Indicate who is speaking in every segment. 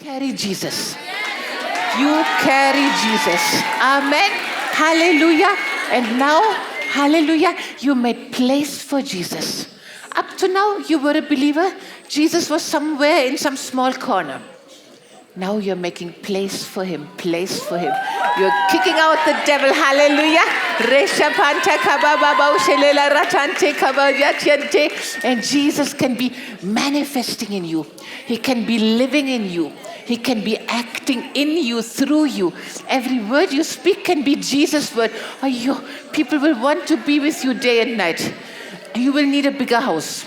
Speaker 1: carry Jesus. You carry Jesus. Amen. Hallelujah. And now, hallelujah, you made place for Jesus. Up to now, you were a believer. Jesus was somewhere in some small corner. Now you're making place for him, place for him. You're kicking out the devil. Hallelujah. And Jesus can be manifesting in you. He can be living in you. He can be acting in you, through you. Every word you speak can be Jesus' word. People will want to be with you day and night. You will need a bigger house.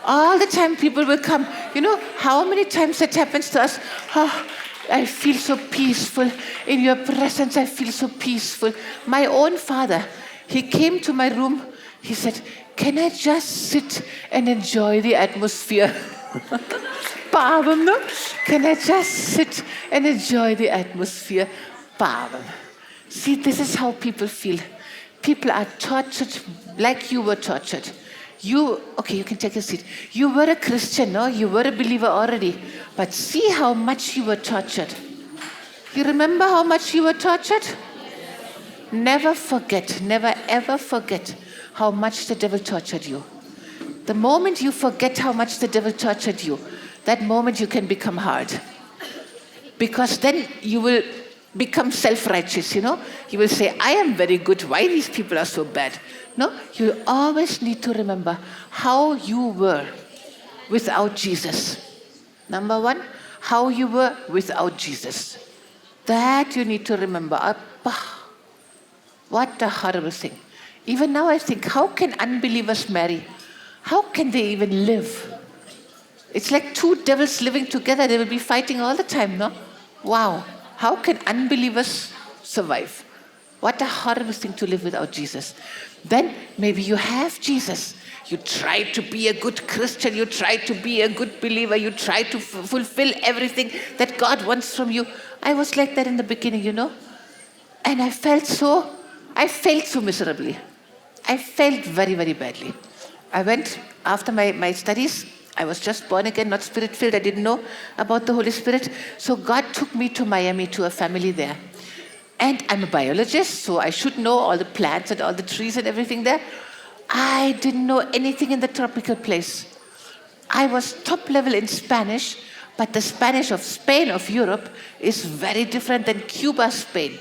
Speaker 1: All the time people will come. You know how many times that happens to us? Oh, I feel so peaceful. In your presence, I feel so peaceful. My own father, he came to my room. He said, can I just sit and enjoy the atmosphere? Pavam, no? Can I just sit and enjoy the atmosphere? Pavam. See, this is how people feel. People are tortured like you were tortured. You can take a seat. You were a Christian, no? You were a believer already. But see how much you were tortured. You remember how much you were tortured? Never forget, never ever forget how much the devil tortured you. The moment you forget how much the devil tortured you, that moment you can become hard. Because then you will become self-righteous, you know. You will say, I am very good. Why these people are so bad? No, you always need to remember how you were without Jesus. Number one, how you were without Jesus. That you need to remember. Appa, what a horrible thing. Even now I think, how can unbelievers marry? How can they even live? It's like two devils living together. They will be fighting all the time, no? Wow. How can unbelievers survive? What a horrible thing to live without Jesus. Then maybe you have Jesus. You try to be a good Christian. You try to be a good believer. You try to fulfill everything that God wants from you. I was like that in the beginning, you know. And I failed so miserably. I failed very, very badly. I went after my studies. I was just born again, not spirit-filled. I didn't know about the Holy Spirit. So God took me to Miami to a family there. And I'm a biologist, so I should know all the plants and all the trees and everything there. I didn't know anything in the tropical place. I was top level in Spanish, but the Spanish of Spain, of Europe, is very different than Cuba, Spain,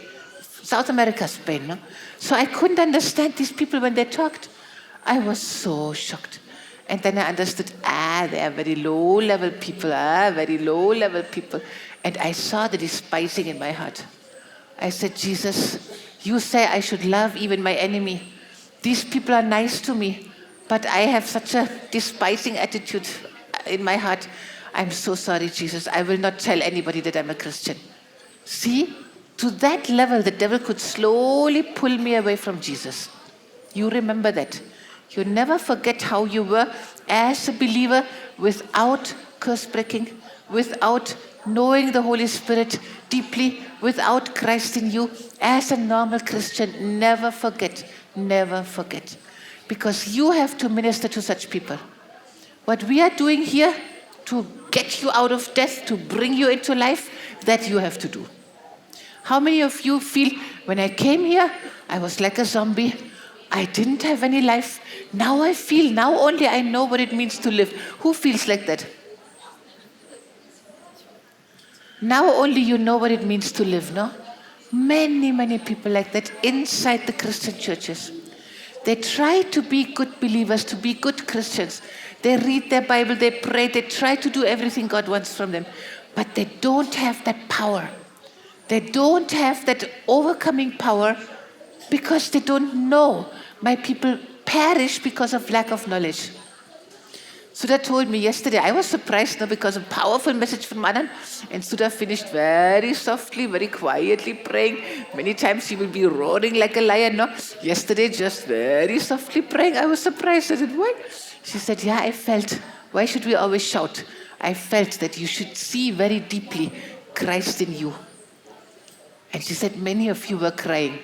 Speaker 1: South America, Spain. No? So I couldn't understand these people when they talked. I was so shocked. And then I understood, they are very low-level people, very low-level people. And I saw the despising in my heart. I said, Jesus, you say I should love even my enemy. These people are nice to me, but I have such a despising attitude in my heart. I'm so sorry, Jesus. I will not tell anybody that I'm a Christian. See, to that level, the devil could slowly pull me away from Jesus. You remember that. You never forget how you were as a believer without curse breaking, without knowing the Holy Spirit deeply, without Christ in you, as a normal Christian. Never forget, never forget. Because you have to minister to such people. What we are doing here to get you out of death, to bring you into life, that you have to do. How many of you feel, when I came here, I was like a zombie. I didn't have any life. Now I feel, now only I know what it means to live. Who feels like that? Now only you know what it means to live, no? Many, many people like that inside the Christian churches. They try to be good believers, to be good Christians. They read their Bible, they pray, they try to do everything God wants from them. But they don't have that power. They don't have that overcoming power because they don't know. My people perish because of lack of knowledge. Sudha told me yesterday, I was surprised because a powerful message from Anand, and Sudha finished very softly, very quietly praying. Many times she will be roaring like a lion, no? Yesterday, just very softly praying. I was surprised. I said, why? She said, I felt, why should we always shout? I felt that you should see very deeply Christ in you. And she said, many of you were crying.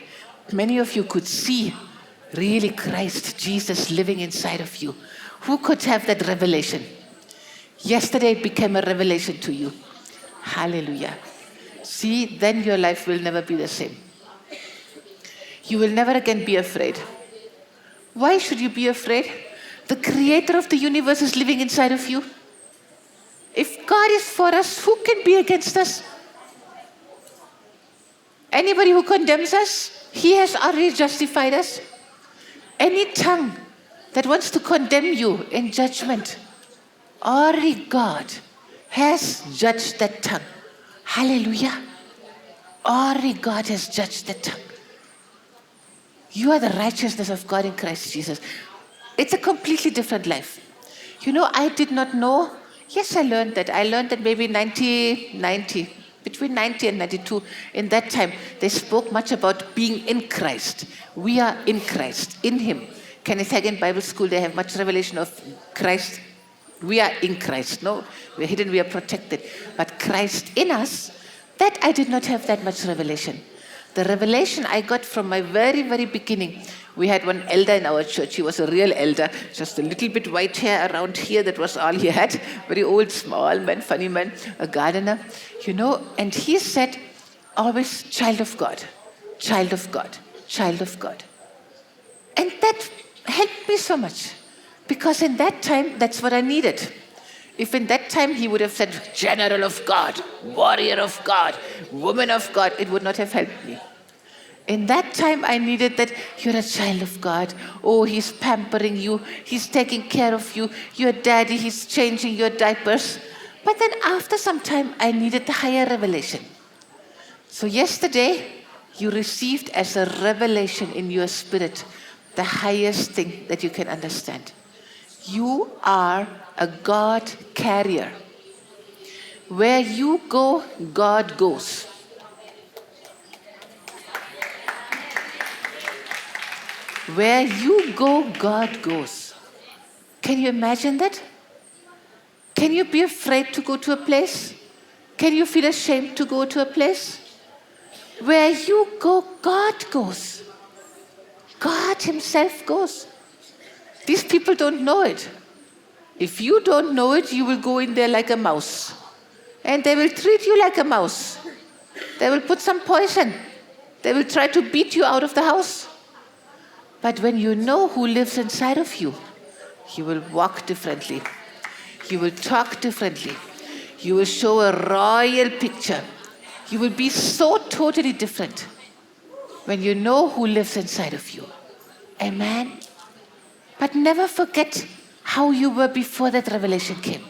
Speaker 1: Many of you could see really Christ, Jesus living inside of you. Who could have that revelation? Yesterday it became a revelation to you. Hallelujah. See, then your life will never be the same. You will never again be afraid. Why should you be afraid? The creator of the universe is living inside of you. If God is for us, who can be against us? Anybody who condemns us, he has already justified us. Any tongue that wants to condemn you in judgment, already God has judged that tongue. Hallelujah. Already God has judged that tongue. You are the righteousness of God in Christ Jesus. It's a completely different life. I did not know. Yes, I learned that. I learned that maybe between 90 and 92, in that time, they spoke much about being in Christ. We are in Christ, in Him. Kenneth Hagin Bible School, they have much revelation of Christ. We are in Christ. No, we're hidden, we are protected. But Christ in us, that I did not have that much revelation. The revelation I got from my very, very beginning. We had one elder in our church. He was a real elder, just a little bit white hair around here. That was all he had. Very old, small man, funny man, a gardener, And he said, always, child of God, child of God, child of God. And that helped me so much. Because in that time, that's what I needed. If in that time he would have said, general of God, warrior of God, woman of God, it would not have helped me. In that time, I needed that you're a child of God. Oh, He's pampering you. He's taking care of you. Your daddy, He's changing your diapers. But then after some time, I needed the higher revelation. So yesterday, you received as a revelation in your spirit the highest thing that you can understand. You are a God carrier. Where you go, God goes. Where you go, God goes. Can you imagine that? Can you be afraid to go to a place? Can you feel ashamed to go to a place? Where you go, God goes. God Himself goes. These people don't know it. If you don't know it, you will go in there like a mouse. And they will treat you like a mouse. They will put some poison. They will try to beat you out of the house. But when you know who lives inside of you, you will walk differently. You will talk differently. You will show a royal picture. You will be so totally different when you know who lives inside of you. Amen. But never forget how you were before that revelation came.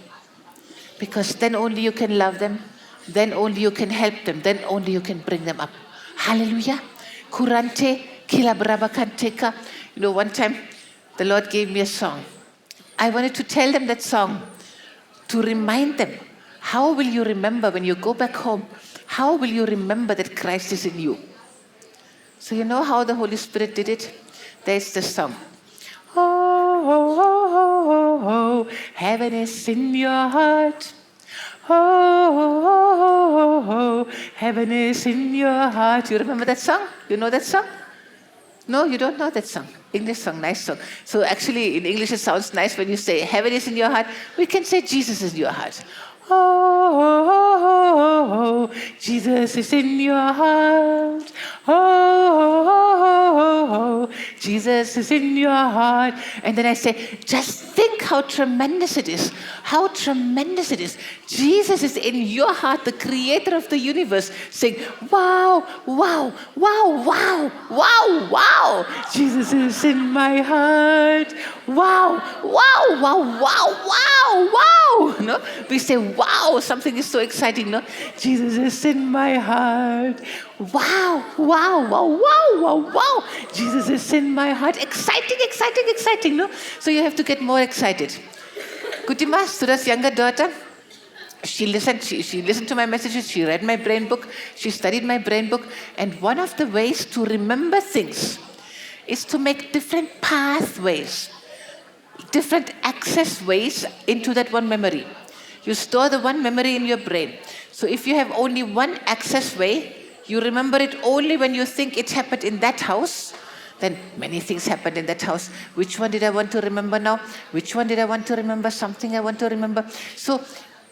Speaker 1: Because then only you can love them. Then only you can help them. Then only you can bring them up. Hallelujah. Kurante kilabraba kanteka. One time the Lord gave me a song. I wanted to tell them that song to remind them. How will you remember when you go back home? How will you remember that Christ is in you? So you know how the Holy Spirit did it? There's the song. Oh, oh, oh, oh, oh, heaven is in your heart. Oh, oh, oh, oh, heaven is in your heart. You remember that song? You know that song? No, you don't know that song. English song, nice song. So actually in English it sounds nice when you say heaven is in your heart. We can say Jesus is in your heart. Oh, oh, oh, oh, Jesus is in your heart. Oh, oh, oh, oh, Jesus is in your heart. And then I say, just think how tremendous it is. How tremendous it is. Jesus is in your heart, the creator of the universe, saying, wow, wow, wow, wow, wow, wow. Jesus is in my heart. Wow, wow, wow, wow, wow, wow. No? We say, wow, something is so exciting. No? Jesus is in my heart. Wow, wow, wow, wow, wow, wow. Jesus is in my heart. Exciting, exciting, exciting. No? So you have to get more excited. Kutima, Sura's younger daughter, she listened to my messages, she read my brain book, she studied my brain book, and one of the ways to remember things is to make different pathways, different access ways into that one memory. You store the one memory in your brain. So if you have only one access way, you remember it only when you think it happened in that house. Then many things happened in that house. Which one did I want to remember now? Which one did I want to remember? Something I want to remember. So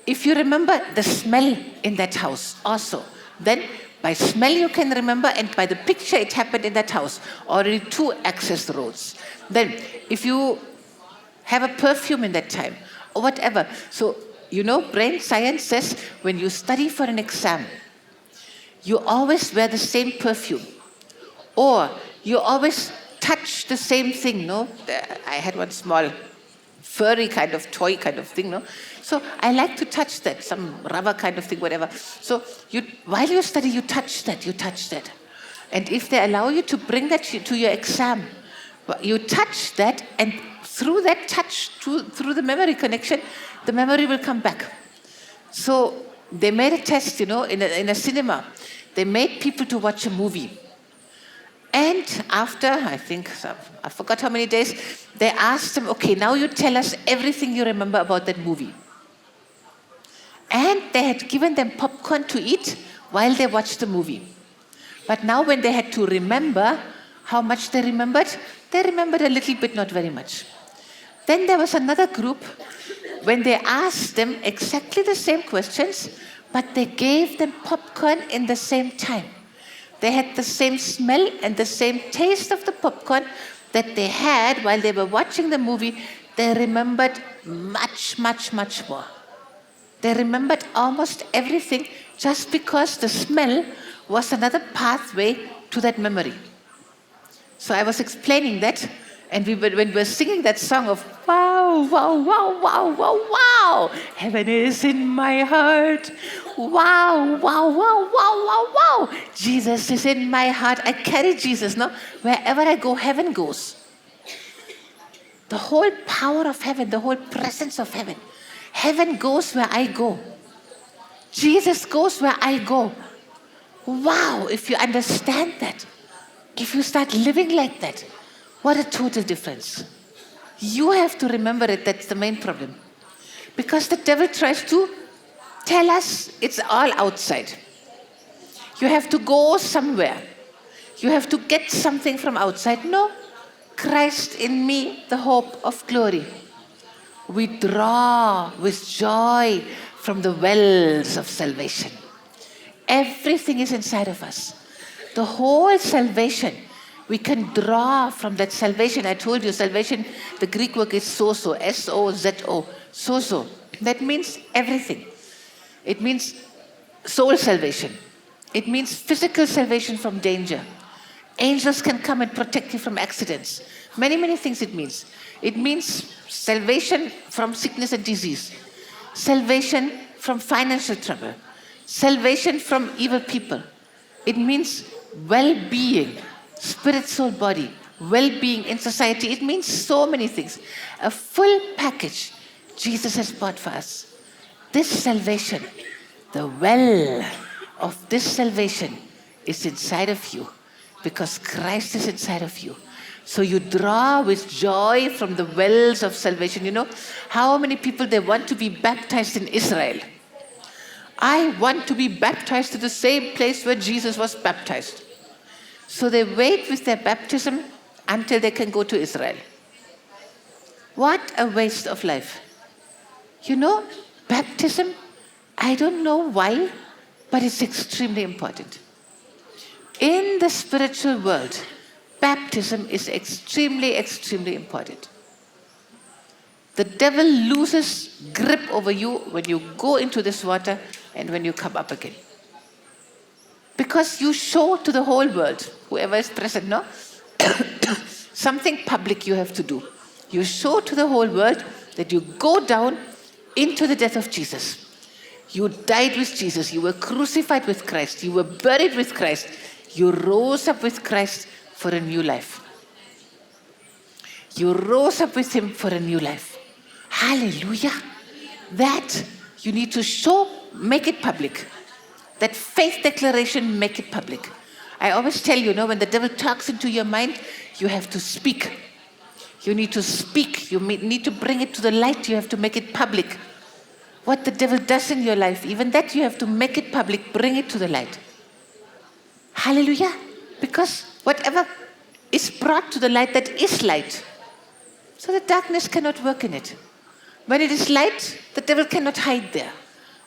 Speaker 1: If you remember the smell in that house also, then by smell you can remember, and by the picture it happened in that house. Already 2 access roads. Then if you have a perfume in that time or whatever. So, brain science says when you study for an exam, you always wear the same perfume, or you always touch the same thing. No, I had one small furry kind of toy kind of thing. No, so I like to touch that, some rubber kind of thing, whatever. So while you study, you touch that, and if they allow you to bring that to your exam, you touch that, and through that touch, through the memory connection, the memory will come back. So they made a test, in a cinema. They made people to watch a movie. And after, I forgot how many days, they asked them, okay, now you tell us everything you remember about that movie. And they had given them popcorn to eat while they watched the movie. But now when they had to remember how much they remembered a little bit, not very much. Then there was another group when they asked them exactly the same questions, but they gave them popcorn in the same time. They had the same smell and the same taste of the popcorn that they had while they were watching the movie. They remembered much, much, much more. They remembered almost everything just because the smell was another pathway to that memory. So I was explaining that, and when we were singing that song of wow, wow, wow, wow, wow, wow, heaven is in my heart, wow, wow, wow, wow, wow, wow, Jesus is in my heart. I carry Jesus, no? Wherever I go, heaven goes. The whole power of heaven, the whole presence of heaven. Heaven goes where I go. Jesus goes where I go. Wow, if you understand that, if you start living like that, what a total difference. You have to remember it, that's the main problem. Because the devil tries to tell us it's all outside. You have to go somewhere. You have to get something from outside. No, Christ in me, the hope of glory. We draw with joy from the wells of salvation. Everything is inside of us. The whole salvation, we can draw from that salvation. I told you, salvation, the Greek word is sozo, S-O-Z-O, sozo. That means everything. It means soul salvation. It means physical salvation from danger. Angels can come and protect you from accidents. Many, many things it means. It means salvation from sickness and disease. Salvation from financial trouble. Salvation from evil people. It means well-being, spirit, soul, body, well-being in society. It means so many things. A full package Jesus has bought for us. This salvation, the well of this salvation is inside of you because Christ is inside of you. So you draw with joy from the wells of salvation. You know, how many people they want to be baptized in Israel? I want to be baptized to the same place where Jesus was baptized. So they wait with their baptism until they can go to Israel. What a waste of life. You know, baptism, I don't know why, but it's extremely important. In the spiritual world, baptism is extremely, extremely important. The devil loses grip over you when you go into this water and when you come up again. Because you show to the whole world, whoever is present, no? Something public you have to do. You show to the whole world that you go down into the death of Jesus. You died with Jesus. You were crucified with Christ. You were buried with Christ. You rose up with Christ for a new life. You rose up with him for a new life. Hallelujah. That you need to show, make it public. That faith declaration, make it public. I always tell you, when the devil talks into your mind, you have to speak. You need to speak. You need to bring it to the light. You have to make it public. What the devil does in your life, even that you have to make it public, bring it to the light. Hallelujah. Because whatever is brought to the light, that is light. So the darkness cannot work in it. When it is light, the devil cannot hide there.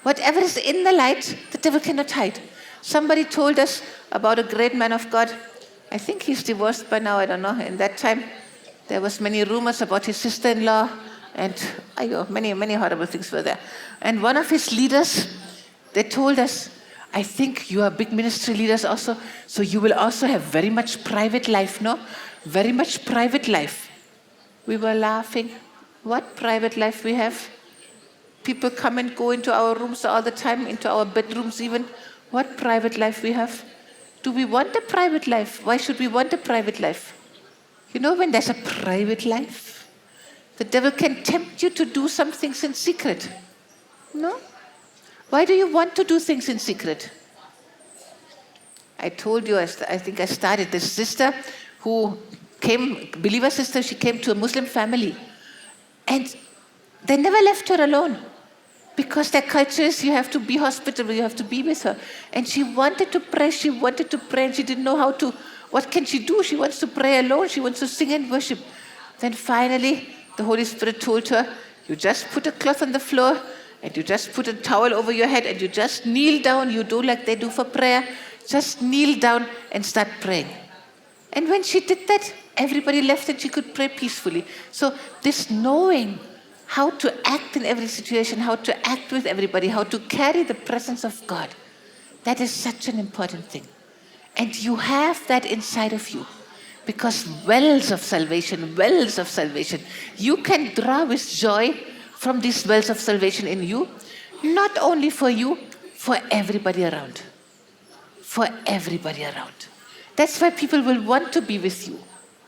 Speaker 1: Whatever is in the light, the devil cannot hide. Somebody told us about a great man of God. I think he's divorced by now, I don't know. In that time, there was many rumors about his sister-in-law, and many horrible things were there. And one of his leaders, they told us, I think you are big ministry leaders also, so you will also have very much private life, no? Very much private life. We were laughing. What private life we have? People come and go into our rooms all the time, into our bedrooms even. What private life we have? Do we want a private life? Why should we want a private life? You know, when there's a private life, the devil can tempt you to do some things in secret. No? Why do you want to do things in secret? I told you, I think I started this sister who came, believer sister, she came to a Muslim family. And they never left her alone. Because their culture is you have to be hospitable, you have to be with her. And she wanted to pray, and she didn't know how to. What can she do? She wants to pray alone, she wants to sing and worship. Then finally, the Holy Spirit told her, you just put a cloth on the floor, and you just put a towel over your head, and you just kneel down. You do like they do for prayer. Just kneel down and start praying. And when she did that, everybody left and she could pray peacefully. So this knowing how to act in every situation, how to act with everybody, how to carry the presence of God, that is such an important thing. And you have that inside of you. Because wells of salvation, you can draw with joy from these wells of salvation in you, not only for you, for everybody around. For everybody around. That's why people will want to be with you.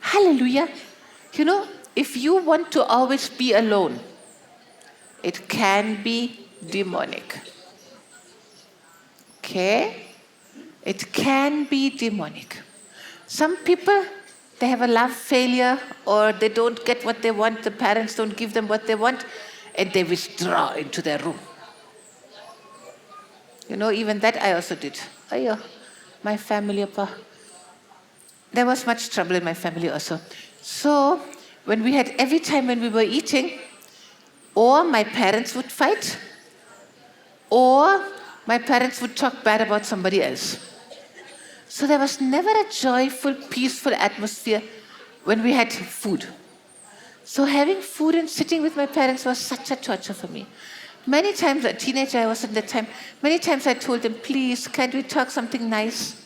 Speaker 1: Hallelujah. You know, if you want to always be alone, it can be demonic. Okay? It can be demonic. Some people, they have a love failure, or they don't get what they want, the parents don't give them what they want, and they withdraw into their room. You know, even that I also did. My family, there was much trouble in my family also. So, every time when we were eating, or my parents would fight, or my parents would talk bad about somebody else. So there was never a joyful, peaceful atmosphere when we had food. So having food and sitting with my parents was such a torture for me. Many times, a teenager I was at that time, many times I told them, please, can't we talk something nice?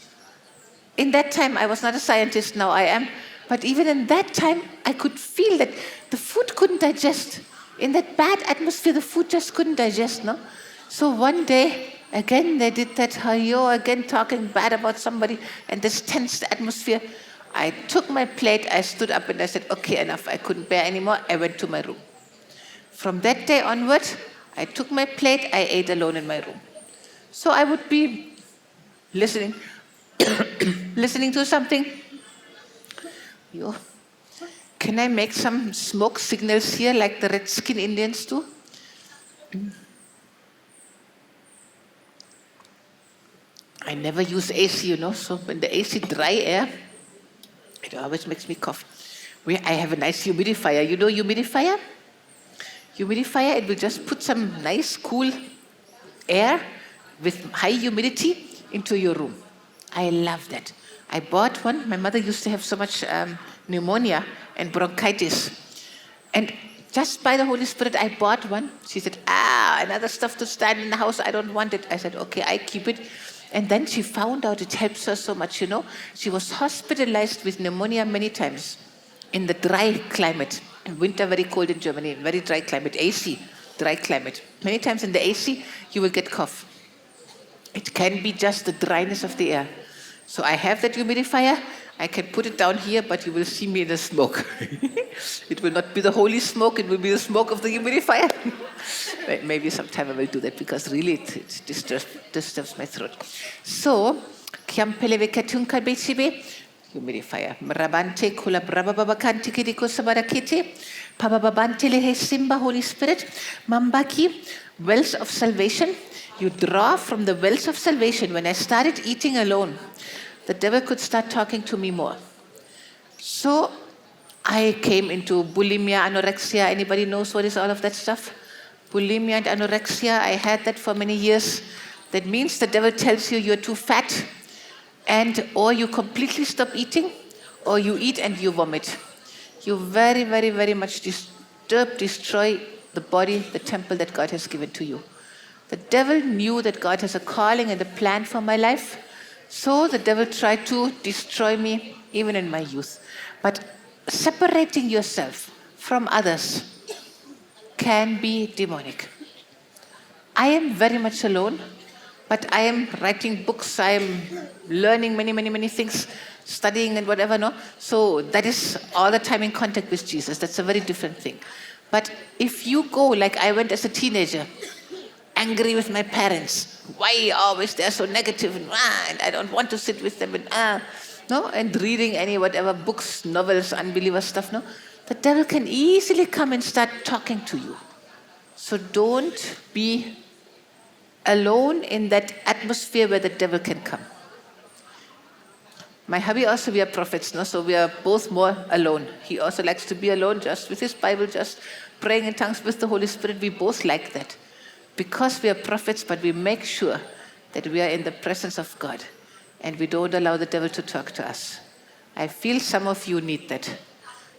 Speaker 1: In that time, I was not a scientist, now I am. But even in that time, I could feel that the food couldn't digest. In that bad atmosphere, the food just couldn't digest, no? So one day, again, they did that, again talking bad about somebody, and this tense atmosphere. I took my plate, I stood up and I said, okay, enough, I couldn't bear anymore. I went to my room. From that day onward, I took my plate, I ate alone in my room. So I would be listening to something. Can I make some smoke signals here like the Redskin Indians do? I never use AC, so when the AC dry air, it always makes me cough. I have a nice humidifier. You know humidifier? Humidifier, it will just put some nice cool air with high humidity into your room. I love that. I bought one. My mother used to have so much pneumonia and bronchitis. And just by the Holy Spirit, I bought one. She said, another stuff to stand in the house. I don't want it. I said, okay, I keep it. And then she found out it helps her so much, She was hospitalized with pneumonia many times in the dry climate. In winter, very cold in Germany, very dry climate. AC, dry climate. Many times in the AC, you will get cough. It can be just the dryness of the air. So I have that humidifier. I can put it down here, but you will see me in the smoke. It will not be the holy smoke, it will be the smoke of the humidifier. Maybe sometime I will do that because really it disturbs my throat. So, humidifier. Marabante kula brababakanti kidiko sabarakiti. Pabababante lehe simba Holy Spirit. Mambaki, wells of salvation. You draw from the wells of salvation. When I started eating alone, the devil could start talking to me more. So I came into bulimia, anorexia. Anybody knows what is all of that stuff? Bulimia and anorexia, I had that for many years. That means the devil tells you you're too fat, and or you completely stop eating, or you eat and you vomit. You very, very, very much destroy the body, the temple that God has given to you. The devil knew that God has a calling and a plan for my life, so the devil tried to destroy me even in my youth. But separating yourself from others can be demonic. I am very much alone, but I am writing books, I am learning many, many, many things, studying and whatever, no? So that is all the time in contact with Jesus. That's a very different thing. But if you go, like I went as a teenager, angry with my parents, why always they're so negative, and I don't want to sit with them, no? And reading any whatever books, novels, unbeliever stuff, no? The devil can easily come and start talking to you. So don't be alone in that atmosphere where the devil can come. My hubby also, we are prophets, no? So we are both more alone. He also likes to be alone, just with his Bible, just praying in tongues with the Holy Spirit. We both like that. Because we are prophets, but we make sure that we are in the presence of God and we don't allow the devil to talk to us. I feel some of you need that.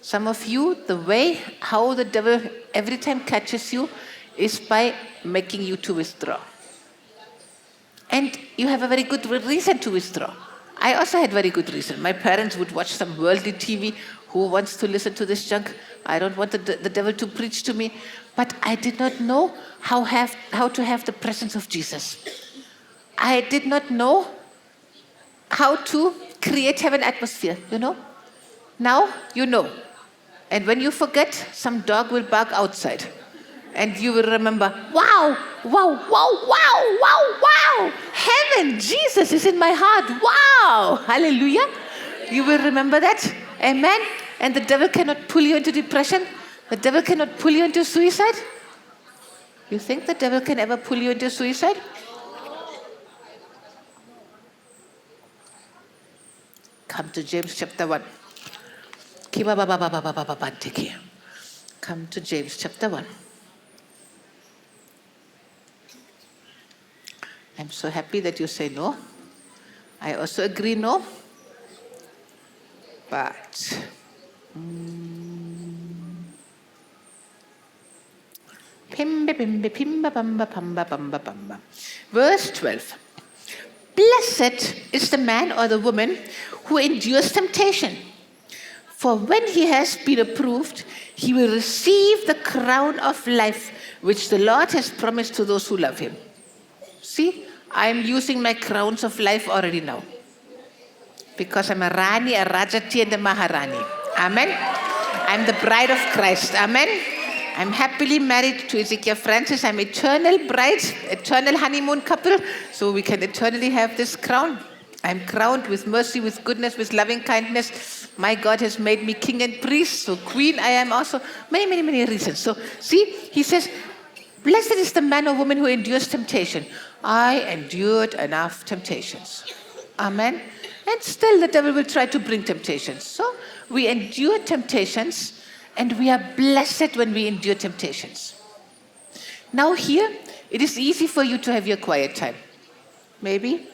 Speaker 1: Some of you, the way how the devil every time catches you is by making you to withdraw. And you have a very good reason to withdraw. I also had very good reason. My parents would watch some worldly TV. Who wants to listen to this junk? I don't want the devil to preach to me. But I did not know how to have the presence of Jesus. I did not know how to create heaven atmosphere, you know. Now you know. And when you forget, some dog will bark outside. And you will remember, wow, wow, wow, wow, wow, wow. Heaven, Jesus is in my heart. Wow, hallelujah. You will remember that. Amen. And the devil cannot pull you into depression. The devil cannot pull you into suicide. You think the devil can ever pull you into suicide? Come to James chapter 1. Come to James chapter 1. I'm so happy that you say no. I also agree no. But verse 12. Blessed is the man or the woman who endures temptation. For when he has been approved, he will receive the crown of life which the Lord has promised to those who love him. See, I'm using my crowns of life already now. Because I'm a Rani, a Rajati, and a Maharani. Amen. I'm the bride of Christ. Amen. I'm happily married to Ezekiel Francis. I'm eternal bride, eternal honeymoon couple. So we can eternally have this crown. I'm crowned with mercy, with goodness, with loving kindness. My God has made me king and priest. So queen I am also. Many, many, many reasons. So see, he says, blessed is the man or woman who endures temptation. I endured enough temptations. Amen. And still the devil will try to bring temptations. So we endure temptations and we are blessed when we endure temptations. Now here, it is easy for you to have your quiet time. Maybe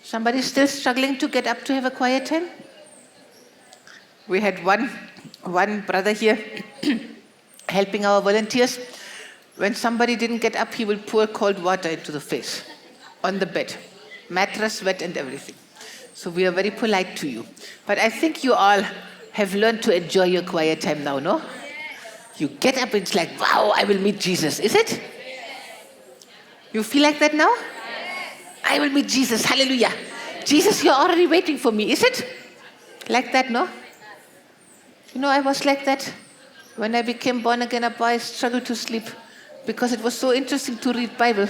Speaker 1: somebody is still struggling to get up to have a quiet time. We had one brother here helping our volunteers. When somebody didn't get up, he will pour cold water into the face on the bed, mattress wet and everything. So we are very polite to you. But I think you all have learned to enjoy your quiet time now, no? You get up and it's like, wow, I will meet Jesus. Is it? You feel like that now? I will meet Jesus. Hallelujah. Jesus, you're already waiting for me. Is it? Like that, no? You know, I was like that. When I became born again, I struggled to sleep because it was so interesting to read Bible.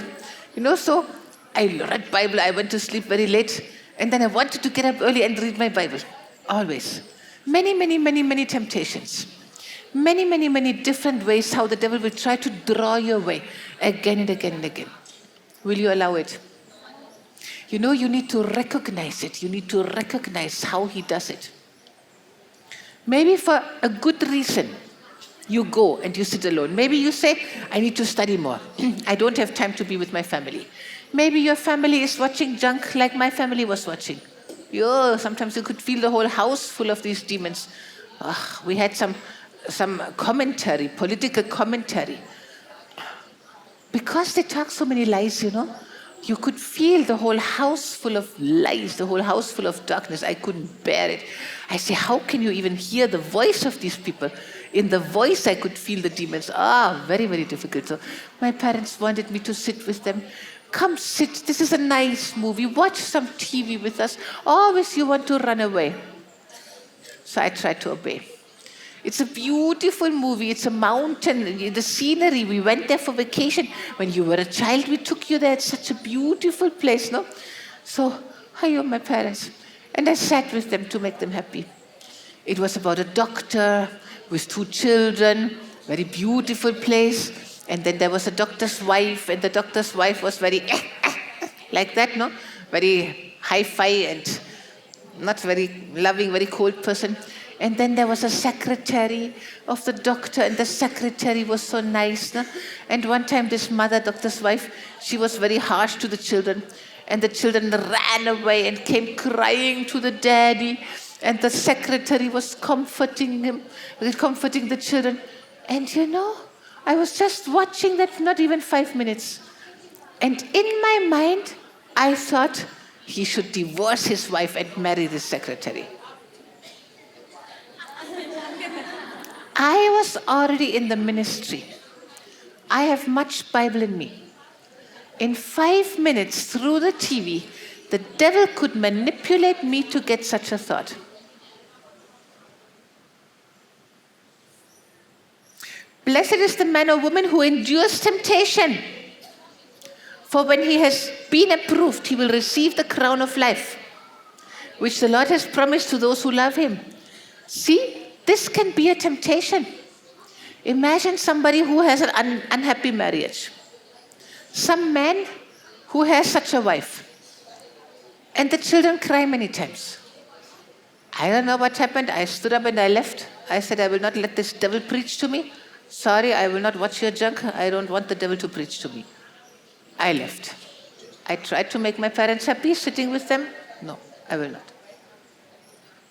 Speaker 1: You know, so I read Bible. I went to sleep very late. And then I wanted to get up early and read my Bible. Always. Many, many, many, many temptations. Many, many, many different ways how the devil will try to draw you away again and again and again. Will you allow it? You know, you need to recognize it. You need to recognize how he does it. Maybe for a good reason. You go and you sit alone. Maybe you say, I need to study more. I don't have time to be with my family. Maybe your family is watching junk like my family was watching. Sometimes you could feel the whole house full of these demons. We had some commentary, political commentary. Because they talk so many lies, you could feel the whole house full of lies, the whole house full of darkness. I couldn't bear it. I say, how can you even hear the voice of these people? In the voice, I could feel the demons. Very, very difficult. So my parents wanted me to sit with them. Come sit. This is a nice movie. Watch some TV with us. Always you want to run away. So I tried to obey. It's a beautiful movie. It's a mountain. The scenery. We went there for vacation. When you were a child, we took you there. It's such a beautiful place, no? So, my parents. And I sat with them to make them happy. It was about a doctor with 2 children. Very beautiful place. And then there was a doctor's wife. And the doctor's wife was very like that, no? Very hi-fi and not very loving, very cold person. And then there was a secretary of the doctor, and the secretary was so nice. No? And one time this mother, doctor's wife, she was very harsh to the children. And the children ran away and came crying to the daddy. And the secretary was comforting the children. And I was just watching that, not even 5 minutes. And in my mind, I thought he should divorce his wife and marry the secretary. I was already in the ministry. I have much Bible in me. In 5 minutes through the TV, the devil could manipulate me to get such a thought. Blessed is the man or woman who endures temptation. For when he has been approved, he will receive the crown of life, which the Lord has promised to those who love him. See? This can be a temptation. Imagine somebody who has an unhappy marriage. Some man who has such a wife. And the children cry many times. I don't know what happened. I stood up and I left. I said, I will not let this devil preach to me. Sorry, I will not watch your junk. I don't want the devil to preach to me. I left. I tried to make my parents happy sitting with them. No, I will not.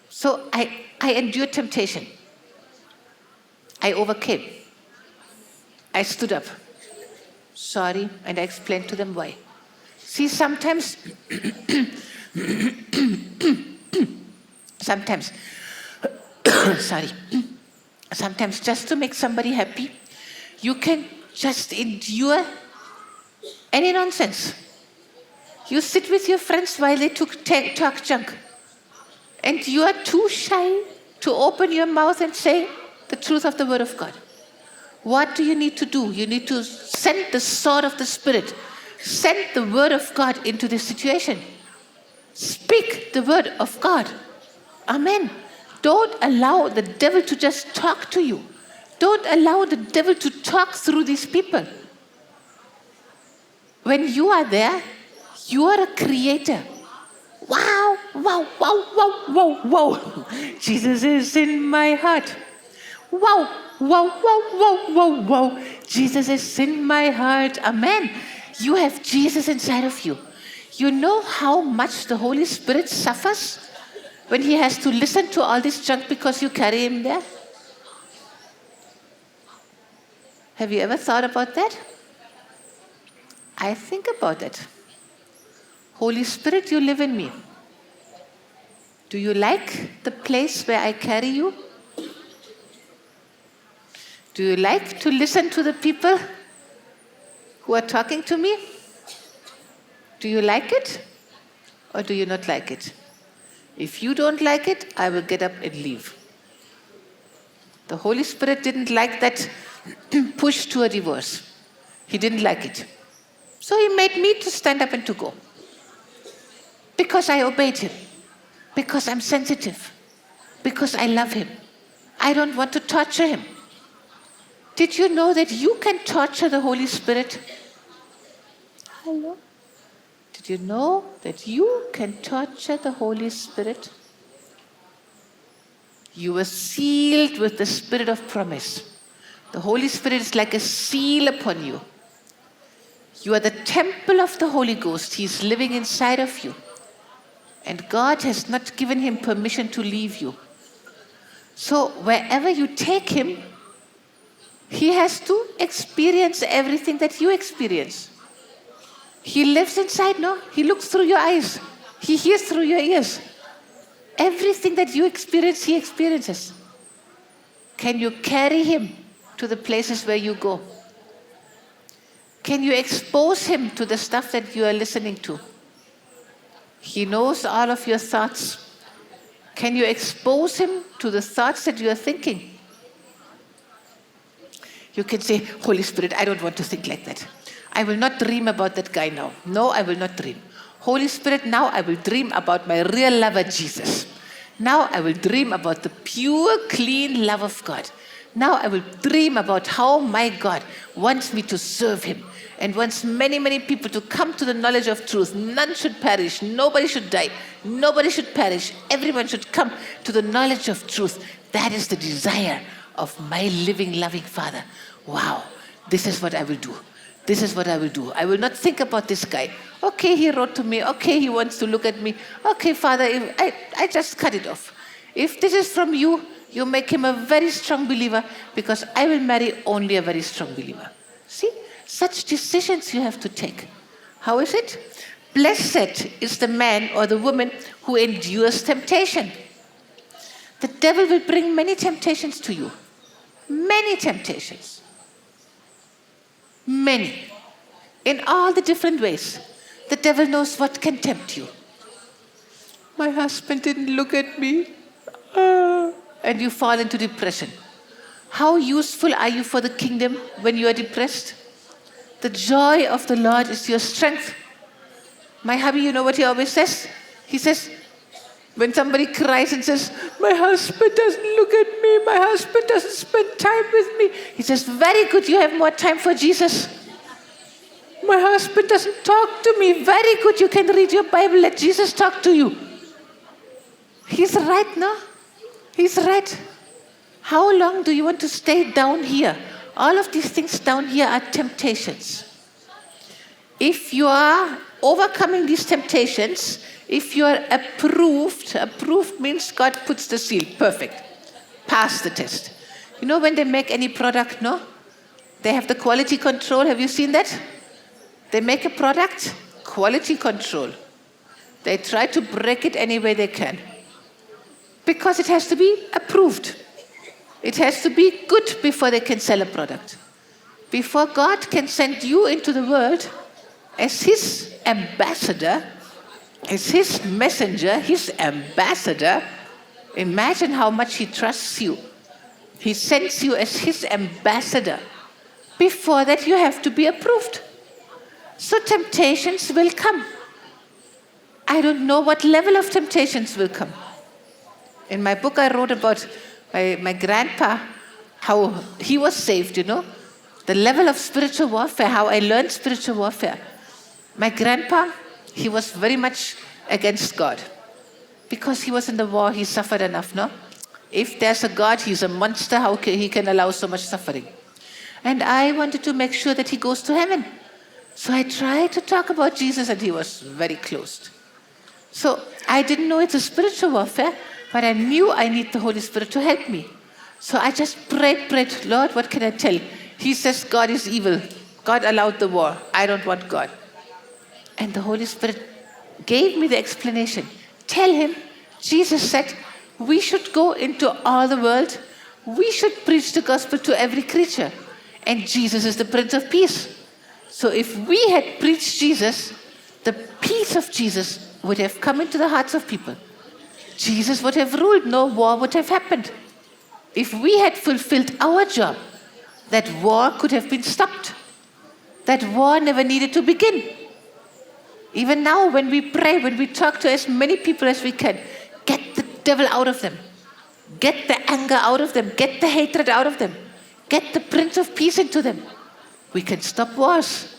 Speaker 1: So I endured temptation. I overcame. I stood up. Sorry, and I explained to them why. See, sometimes, sometimes just to make somebody happy, you can just endure any nonsense. You sit with your friends while they talk junk. And you are too shy to open your mouth and say the truth of the Word of God. What do you need to do? You need to send the sword of the Spirit. Send the Word of God into this situation. Speak the Word of God. Amen. Don't allow the devil to just talk to you. Don't allow the devil to talk through these people. When you are there, you are a creator. Wow, wow, wow, wow, wow, wow. Jesus is in my heart. Wow, wow, wow, wow, wow, wow. Jesus is in my heart. Amen. You have Jesus inside of you. You know how much the Holy Spirit suffers when he has to listen to all this junk because you carry him there? Have you ever thought about that? I think about it. Holy Spirit, you live in me. Do you like the place where I carry you? Do you like to listen to the people who are talking to me? Do you like it or do you not like it? If you don't like it, I will get up and leave. The Holy Spirit didn't like that push to a divorce. He didn't like it. So he made me to stand up and to go. Because I obeyed him. Because I'm sensitive. Because I love him. I don't want to torture him. Did you know that you can torture the Holy Spirit? Hello? Did you know that you can torture the Holy Spirit? You were sealed with the Spirit of promise. The Holy Spirit is like a seal upon you. You are the temple of the Holy Ghost. He is living inside of you. And God has not given him permission to leave you. So wherever you take him, he has to experience everything that you experience. He lives inside, no? He looks through your eyes. He hears through your ears. Everything that you experience, he experiences. Can you carry him to the places where you go? Can you expose him to the stuff that you are listening to? He knows all of your thoughts. Can you expose him to the thoughts that you are thinking? You can say, Holy Spirit, I don't want to think like that. I will not dream about that guy now. No, I will not dream. Holy Spirit, now I will dream about my real lover, Jesus. Now I will dream about the pure, clean love of God. Now I will dream about how my God wants me to serve him and wants many, many people to come to the knowledge of truth. None should perish. Nobody should die. Nobody should perish. Everyone should come to the knowledge of truth. That is the desire of my living, loving Father. Wow, this is what I will do. This is what I will do. I will not think about this guy. Okay, he wrote to me. Okay, he wants to look at me. Okay, Father, I just cut it off. If this is from you, you make him a very strong believer, because I will marry only a very strong believer. See, such decisions you have to take. How is it? Blessed is the man or the woman who endures temptation. The devil will bring many temptations to you. Many temptations. Many. In all the different ways. The devil knows what can tempt you. My husband didn't look at me. And you fall into depression. How useful are you for the kingdom when you are depressed? The joy of the Lord is your strength. My hubby, you know what he always says? He says, when somebody cries and says, my husband doesn't look at me, my husband doesn't spend time with me, he says, very good, you have more time for Jesus. My husband doesn't talk to me, very good, you can read your Bible, let Jesus talk to you. He's right, no? He's right. How long do you want to stay down here? All of these things down here are temptations. If you are overcoming these temptations, if you are approved means God puts the seal, perfect. Pass the test. You know when they make any product, no? They have the quality control. Have you seen that? They make a product, quality control. They try to break it any way they can. Because it has to be approved. It has to be good before they can sell a product. Before God can send you into the world as his ambassador, as his messenger, his ambassador, imagine how much he trusts you. He sends you as his ambassador. Before that, you have to be approved. So temptations will come. I don't know what level of temptations will come. In my book, I wrote about my grandpa, how he was saved, you know. The level of spiritual warfare, how I learned spiritual warfare. My grandpa, he was very much against God. Because he was in the war, he suffered enough, no? If there's a God, he's a monster, how he can allow so much suffering? And I wanted to make sure that he goes to heaven. So I tried to talk about Jesus, and he was very closed. So I didn't know it's a spiritual warfare, but I knew I need the Holy Spirit to help me. So I just prayed, Lord, what can I tell? He says God is evil. God allowed the war. I don't want God. And the Holy Spirit gave me the explanation. Tell him, Jesus said, we should go into all the world. We should preach the gospel to every creature. And Jesus is the Prince of Peace. So if we had preached Jesus, the peace of Jesus would have come into the hearts of people. Jesus would have ruled. No war would have happened. If we had fulfilled our job, that war could have been stopped. That war never needed to begin. Even now, when we pray, when we talk to as many people as we can, get the devil out of them. Get the anger out of them. Get the hatred out of them. Get the Prince of Peace into them. We can stop wars.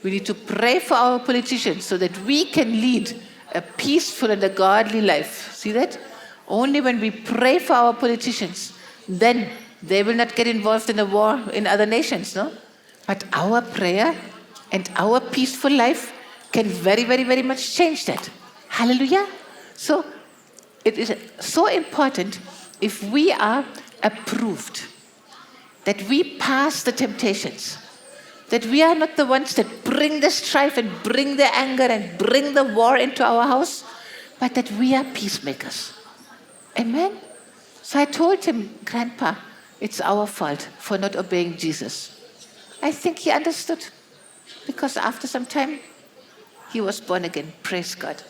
Speaker 1: We need to pray for our politicians so that we can lead a peaceful and a godly life. See that? Only when we pray for our politicians, then They will not get involved in a war in other nations, no? But our prayer and our peaceful life can very, very, very much change that. Hallelujah. So it is so important if we are approved, that we pass the temptations, that we are not the ones that bring the strife and bring the anger and bring the war into our house, but that we are peacemakers. Amen? So I told him, Grandpa, it's our fault for not obeying Jesus. I think he understood, because after some time, he was born again. Praise God.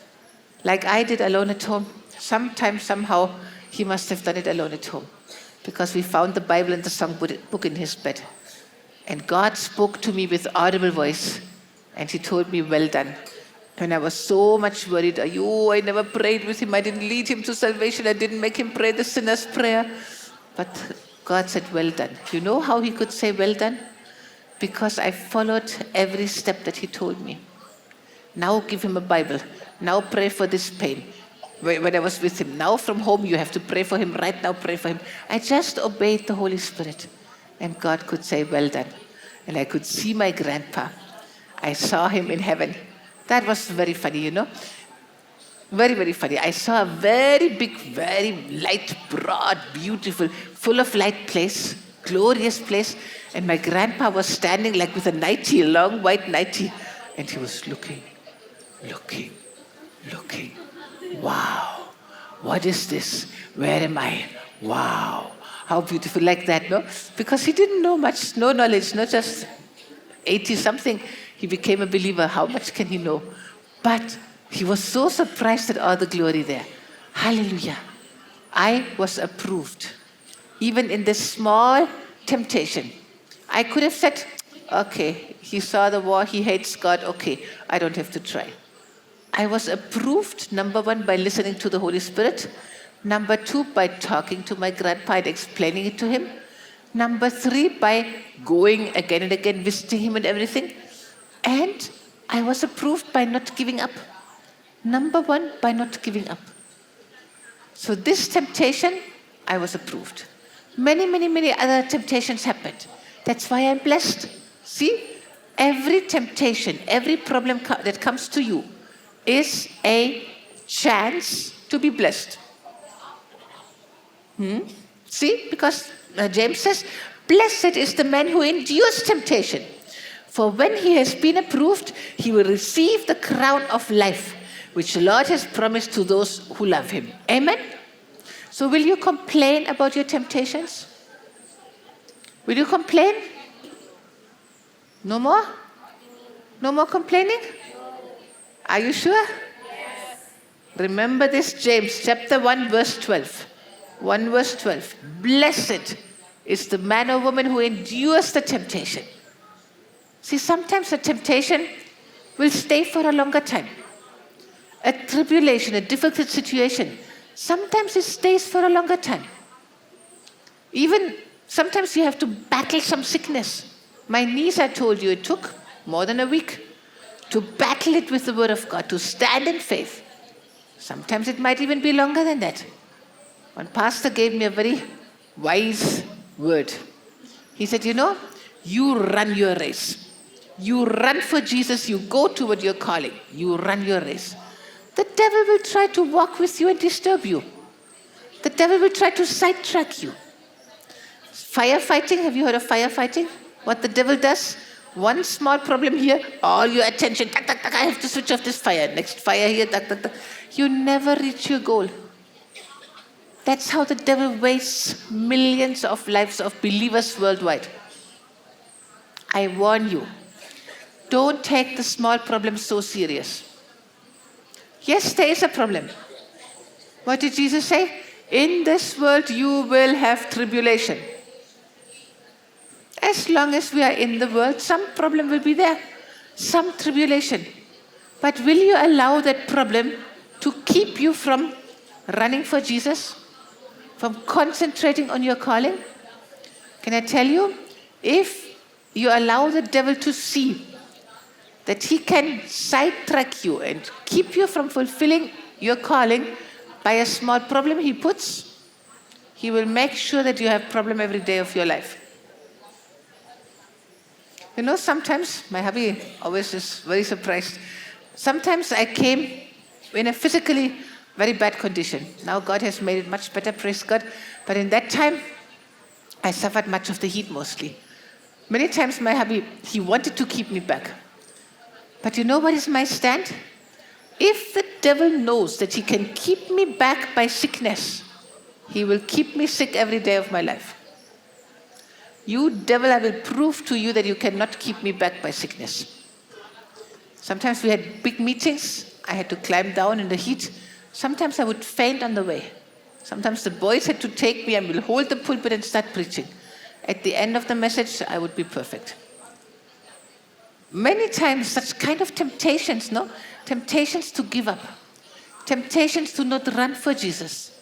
Speaker 1: Like I did alone at home. Sometime, somehow, he must have done it alone at home, because we found the Bible and the songbook in his bed. And God spoke to me with audible voice, and he told me, well done. When I was so much worried, I never prayed with him, I didn't lead him to salvation, I didn't make him pray the sinner's prayer. But God said, well done. You know how he could say well done? Because I followed every step that he told me. Now give him a Bible. Now pray for this pain. When I was with him, now from home you have to pray for him, right now pray for him. I just obeyed the Holy Spirit. And God could say, well done. And I could see my grandpa. I saw him in heaven. That was very funny, you know. Very, very funny. I saw a very big, very light, broad, beautiful, full of light place, glorious place. And my grandpa was standing like with a nightie, a long white nightie. And he was looking. Wow. What is this? Where am I? Wow. How beautiful, like that, no? Because he didn't know much, no knowledge, not just 80-something. He became a believer. How much can he know? But he was so surprised at all the glory there. Hallelujah. I was approved. Even in this small temptation. I could have said, okay, he saw the war, he hates God, okay, I don't have to try. I was approved, number one, by listening to the Holy Spirit. Number two, by talking to my grandpa and explaining it to him. Number three, by going again and again, visiting him and everything. And I was approved by not giving up. Number one, by not giving up. So this temptation, I was approved. Many, many, many other temptations happened. That's why I'm blessed. See, every temptation, every problem that comes to you is a chance to be blessed. See, because James says, blessed is the man who endures temptation. For when he has been approved, he will receive the crown of life, which the Lord has promised to those who love him. Amen? So will you complain about your temptations? Will you complain? No more? No more complaining? Are you sure? Yes. Remember this, James chapter 1, verse 12. 1 verse 12. Blessed is the man or woman who endures the temptation. See, sometimes a temptation will stay for a longer time. A tribulation, a difficult situation, sometimes it stays for a longer time. Even sometimes you have to battle some sickness. My niece, I told you, it took more than a week to battle it with the word of God, to stand in faith. Sometimes it might even be longer than that. One pastor gave me a very wise word. He said, you know, you run your race. You run for Jesus, you go toward your calling. You run your race. The devil will try to walk with you and disturb you. The devil will try to sidetrack you. Firefighting, have you heard of firefighting? What the devil does? One small problem here, all your attention, tak, tak, tak, I have to switch off this fire. Next fire here, tak, tak, tak. You never reach your goal. That's how the devil wastes millions of lives of believers worldwide. I warn you, don't take the small problems so serious. Yes, there is a problem. What did Jesus say? In this world you will have tribulation. As long as we are in the world, some problem will be there. Some tribulation. But will you allow that problem to keep you from running for Jesus? From concentrating on your calling? Can I tell you? If you allow the devil to see that he can sidetrack you and keep you from fulfilling your calling by a small problem he puts, He will make sure that you have problem every day of your life. You know, sometimes my hubby always is very surprised. Sometimes I came in a physically very bad condition. Now God has made it much better, praise God. But in that time, I suffered much of the heat mostly. Many times my hubby, he wanted to keep me back. But you know what is my stand? If the devil knows that he can keep me back by sickness, he will keep me sick every day of my life. You devil, I will prove to you that you cannot keep me back by sickness. Sometimes we had big meetings. I had to climb down in the heat. Sometimes I would faint on the way. Sometimes the boys had to take me and will hold the pulpit and start preaching. At the end of the message, I would be perfect. Many times, such kind of temptations, no? Temptations to give up. Temptations to not run for Jesus.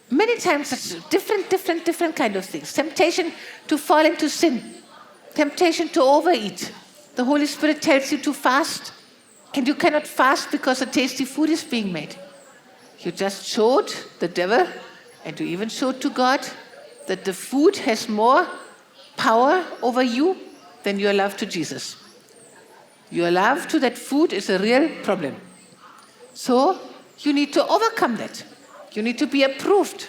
Speaker 1: Many times, such different kind of things. Temptation to fall into sin. Temptation to overeat. The Holy Spirit tells you to fast. And you cannot fast because a tasty food is being made. You just showed the devil, and you even showed to God, that the food has more power over you than your love to Jesus. Your love to that food is a real problem. So you need to overcome that. You need to be approved.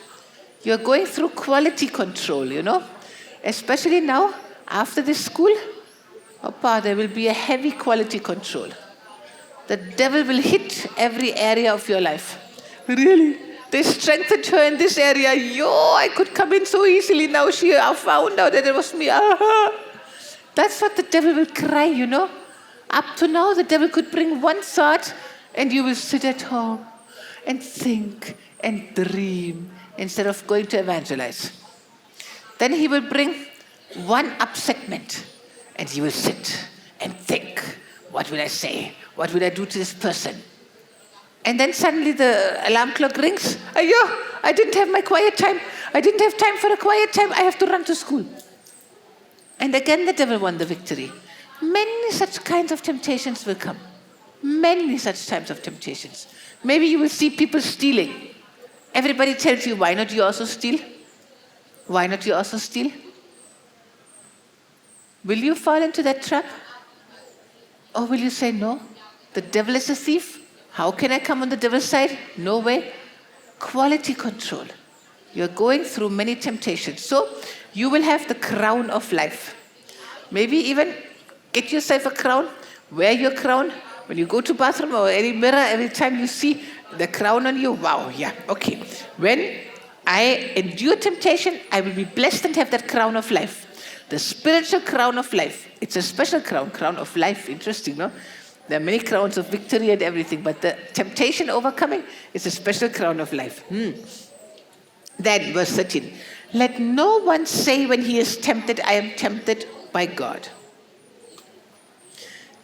Speaker 1: You're going through quality control, you know. Especially now, after this school, there will be a heavy quality control. The devil will hit every area of your life. Really? They strengthened her in this area. I could come in so easily. Now she found out that it was me. That's what the devil will cry, you know. Up to now, the devil could bring one thought, and you will sit at home and think and dream instead of going to evangelize. Then he will bring one upsetment, and you will sit and think, what will I say? What will I do to this person? And then suddenly the alarm clock rings. I didn't have my quiet time. I didn't have time for a quiet time. I have to run to school. And again the devil won the victory. Many such kinds of temptations will come. Many such types of temptations. Maybe you will see people stealing. Everybody tells you, why not you also steal? Why not you also steal? Will you fall into that trap? Or will you say, no, the devil is a thief? How can I come on the devil's side? No way. Quality control. You're going through many temptations. So you will have the crown of life. Maybe even get yourself a crown. Wear your crown. When you go to bathroom or any mirror, every time you see the crown on you, wow, yeah, okay. When I endure temptation, I will be blessed and have that crown of life. The spiritual crown of life. It's a special crown of life. Interesting, no? There are many crowns of victory and everything, but the temptation overcoming is a special crown of life. Then, verse 13. Let no one say when he is tempted, I am tempted by God.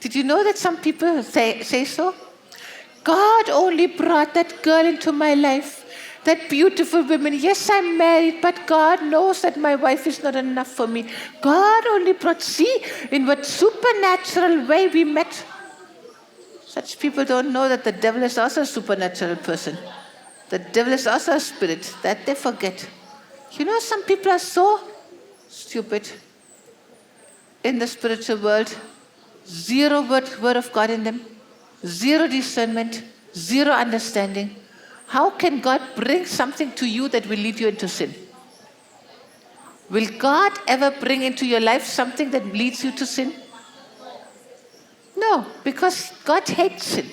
Speaker 1: Did you know that some people say so? God only brought that girl into my life. That beautiful woman. Yes, I'm married, but God knows that my wife is not enough for me. God only brought, see, in what supernatural way we met. Such people don't know that the devil is also a supernatural person. The devil is also a spirit. That they forget. You know, some people are so stupid in the spiritual world. Zero word of God in them. Zero discernment. Zero understanding. How can God bring something to you that will lead you into sin? Will God ever bring into your life something that leads you to sin? No, because God hates sin.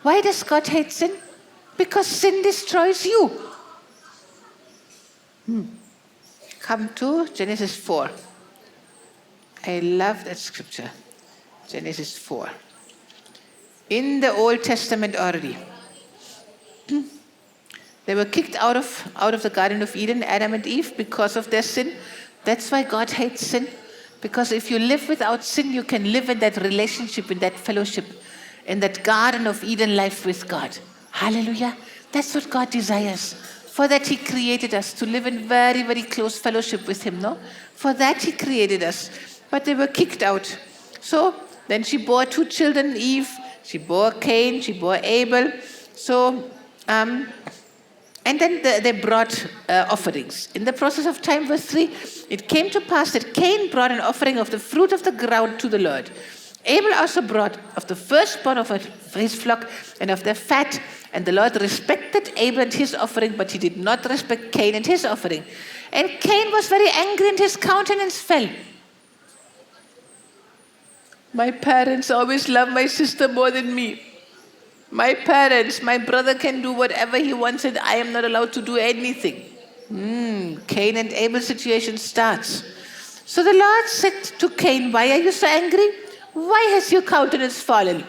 Speaker 1: Why does God hate sin? Because sin destroys you. Come to Genesis 4. I love that scripture. Genesis 4. In the Old Testament already. They were kicked out of the Garden of Eden, Adam and Eve, because of their sin. That's why God hates sin. Because if you live without sin, you can live in that relationship, in that fellowship, in that Garden of Eden life with God. Hallelujah. That's what God desires. For that He created us, to live in very, very close fellowship with Him, no? For that He created us. But they were kicked out. So then she bore 2 children, Eve. She bore Cain, she bore Abel. So And then they brought offerings. In the process of time, verse 3, it came to pass that Cain brought an offering of the fruit of the ground to the Lord. Abel also brought of the firstborn of his flock and of their fat. And the Lord respected Abel and his offering, but he did not respect Cain and his offering. And Cain was very angry and his countenance fell. My parents always loved my sister more than me. My parents, my brother can do whatever he wants and I am not allowed to do anything. Cain and Abel's situation starts. So the Lord said to Cain, why are you so angry? Why has your countenance fallen?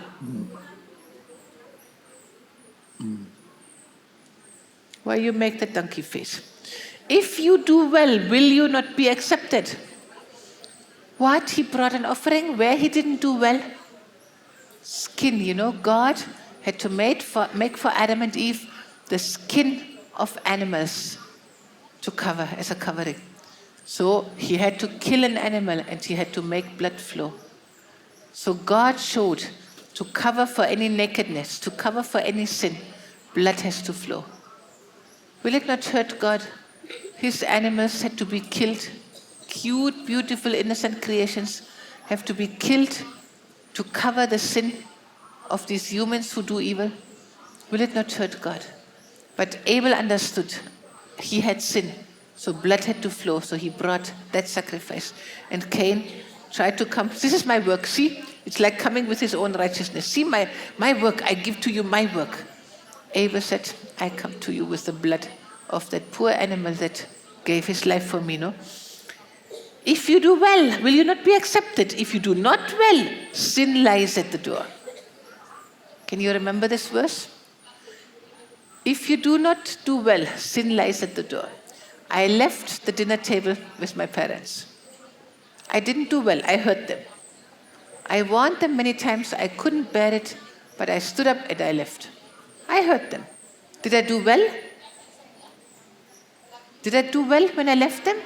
Speaker 1: Why you make that donkey face? If you do well, will you not be accepted? What? He brought an offering where he didn't do well? Skin, God had to make for Adam and Eve the skin of animals to cover as a covering. So he had to kill an animal and he had to make blood flow. So God showed to cover for any nakedness, to cover for any sin, blood has to flow. Will it not hurt God? His animals had to be killed. Cute, beautiful, innocent creations have to be killed to cover the sin of these humans who do evil. Will it not hurt God? But Abel understood. He had sin, so blood had to flow, so he brought that sacrifice. And Cain tried to come. This is my work. See, it's like coming with his own righteousness. See my work. I give to you my work. Abel said, I come to you with the blood of that poor animal that gave his life for me, no? If you do well, will you not be accepted? If you do not well, sin lies at the door. Can you remember this verse? If you do not do well, sin lies at the door. I left the dinner table with my parents. I didn't do well. I hurt them. I warned them many times. I couldn't bear it, but I stood up and I left. I hurt them. Did I do well? Did I do well when I left them?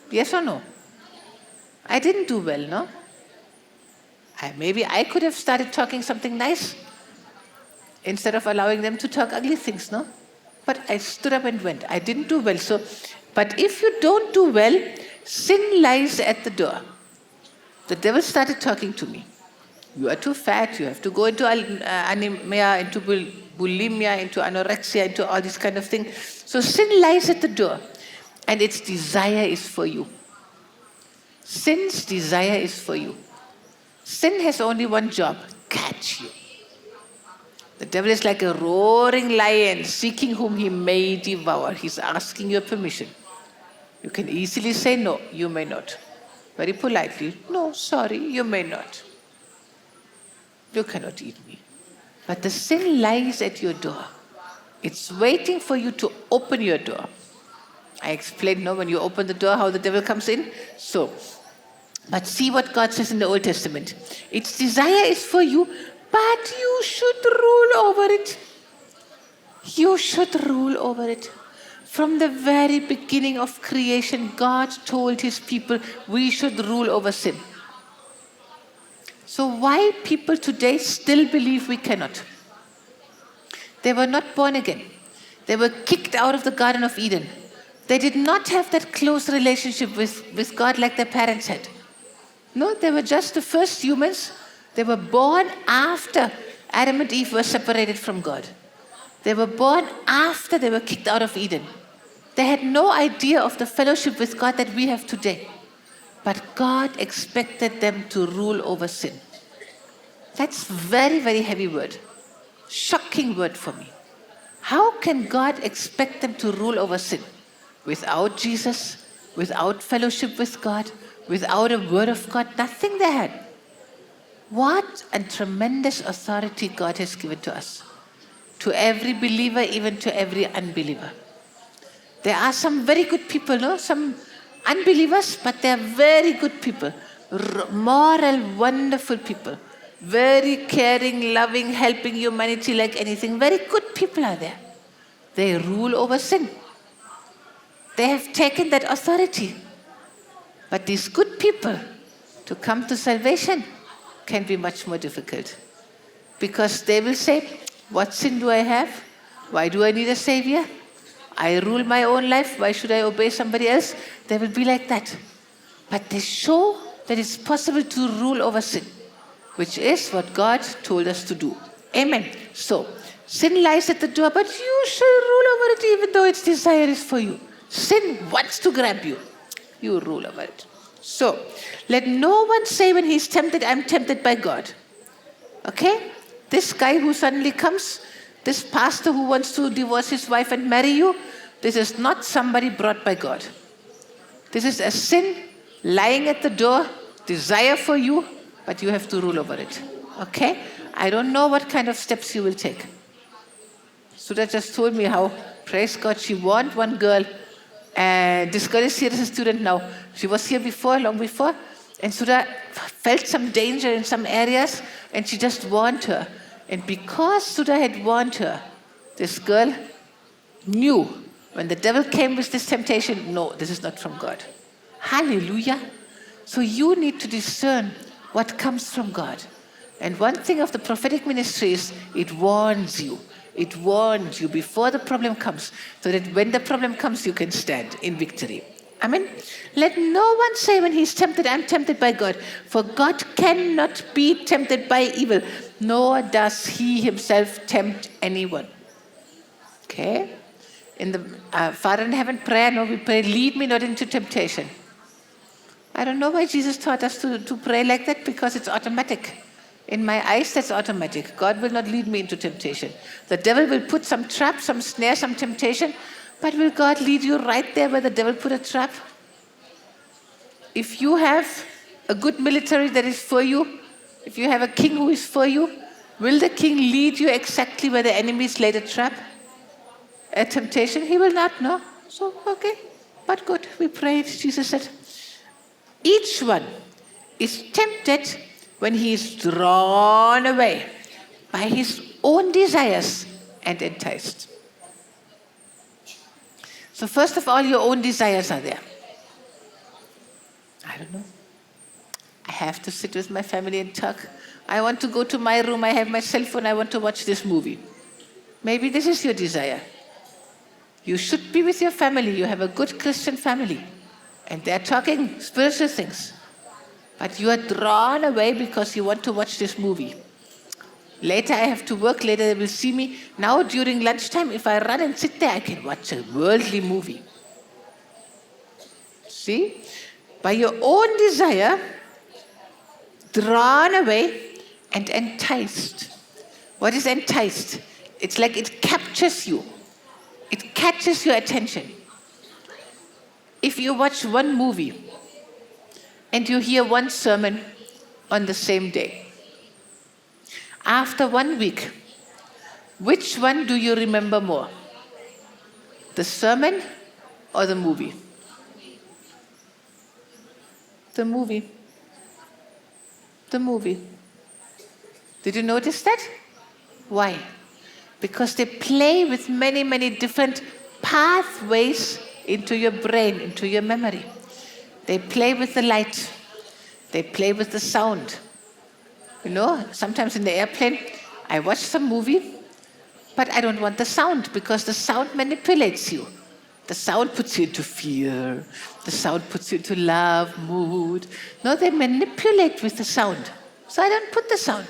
Speaker 1: Yes or no? I didn't do well, no? Maybe I could have started talking something nice instead of allowing them to talk ugly things, no? But I stood up and went. I didn't do well. But if you don't do well, sin lies at the door. The devil started talking to me. You are too fat. You have to go into anemia, into bulimia, into anorexia, into all these kind of things. So sin lies at the door. And its desire is for you. Sin's desire is for you. Sin has only one job, catch you. The devil is like a roaring lion seeking whom he may devour. He's asking your permission. You can easily say no, you may not. Very politely, no, sorry, you may not. You cannot eat me. But the sin lies at your door. It's waiting for you to open your door. I explained, when you open the door, how the devil comes in. But see what God says in the Old Testament. Its desire is for you, but you should rule over it. You should rule over it. From the very beginning of creation, God told his people we should rule over sin. So why people today still believe we cannot? They were not born again. They were kicked out of the Garden of Eden. They did not have that close relationship with God like their parents had. No, they were just the first humans. They were born after Adam and Eve were separated from God. They were born after they were kicked out of Eden. They had no idea of the fellowship with God that we have today. But God expected them to rule over sin. That's very, very heavy word. Shocking word for me. How can God expect them to rule over sin? Without Jesus, without fellowship with God, without a word of God, nothing they had. What a tremendous authority God has given to us. To every believer, even to every unbeliever. There are some very good people, no? Some unbelievers, but they are very good people. Moral, wonderful people. Very caring, loving, helping humanity like anything. Very good people are there. They rule over sin. They have taken that authority. But these good people, to come to salvation, can be much more difficult. Because they will say, what sin do I have? Why do I need a savior? I rule my own life. Why should I obey somebody else? They will be like that. But they show that it's possible to rule over sin, which is what God told us to do. Amen. So, sin lies at the door, but you shall rule over it even though its desire is for you. Sin wants to grab you. You rule over it. So, let no one say when he's tempted, I'm tempted by God. Okay? This guy who suddenly comes, this pastor who wants to divorce his wife and marry you, this is not somebody brought by God. This is a sin lying at the door, desire for you, but you have to rule over it. Okay? I don't know what kind of steps you will take. Sudha just told me how, praise God, she warned one girl, and this girl is here as a student now. She was here before, long before, and Sudha felt some danger in some areas, and she just warned her. And because Sudha had warned her, this girl knew when the devil came with this temptation, no, this is not from God. Hallelujah. So you need to discern what comes from God. And one thing of the prophetic ministry is it warns you. It warns you before the problem comes, so that when the problem comes, you can stand in victory. Amen. Let no one say when he's tempted, I'm tempted by God. For God cannot be tempted by evil, nor does he himself tempt anyone. Okay? In the Father in heaven prayer, no, we pray, lead me not into temptation. I don't know why Jesus taught us to pray like that, because it's automatic. In my eyes, that's automatic. God will not lead me into temptation. The devil will put some trap, some snare, some temptation, but will God lead you right there where the devil put a trap? If you have a good military that is for you, if you have a king who is for you, will the king lead you exactly where the enemies laid a trap? A temptation? He will not, no? So, okay. But good, we prayed. Jesus said, each one is tempted when he is drawn away by his own desires and enticed. So first of all, your own desires are there. I don't know. I have to sit with my family and talk. I want to go to my room. I have my cell phone. I want to watch this movie. Maybe this is your desire. You should be with your family. You have a good Christian family. And they're talking spiritual things. But you are drawn away because you want to watch this movie. Later I have to work. Later they will see me. Now during lunchtime, if I run and sit there, I can watch a worldly movie. See? By your own desire, drawn away and enticed. What is enticed? It's like it captures you. It catches your attention. If you watch one movie and you hear one sermon on the same day, after 1 week, which one do you remember more? The sermon or the movie? The movie. The movie. Did you notice that? Why? Because they play with many, many different pathways into your brain, into your memory. They play with the light. They play with the sound. You know, sometimes in the airplane, I watch some movie, but I don't want the sound because the sound manipulates you. The sound puts you into fear. The sound puts you into love, mood. No, they manipulate with the sound. So I don't put the sound.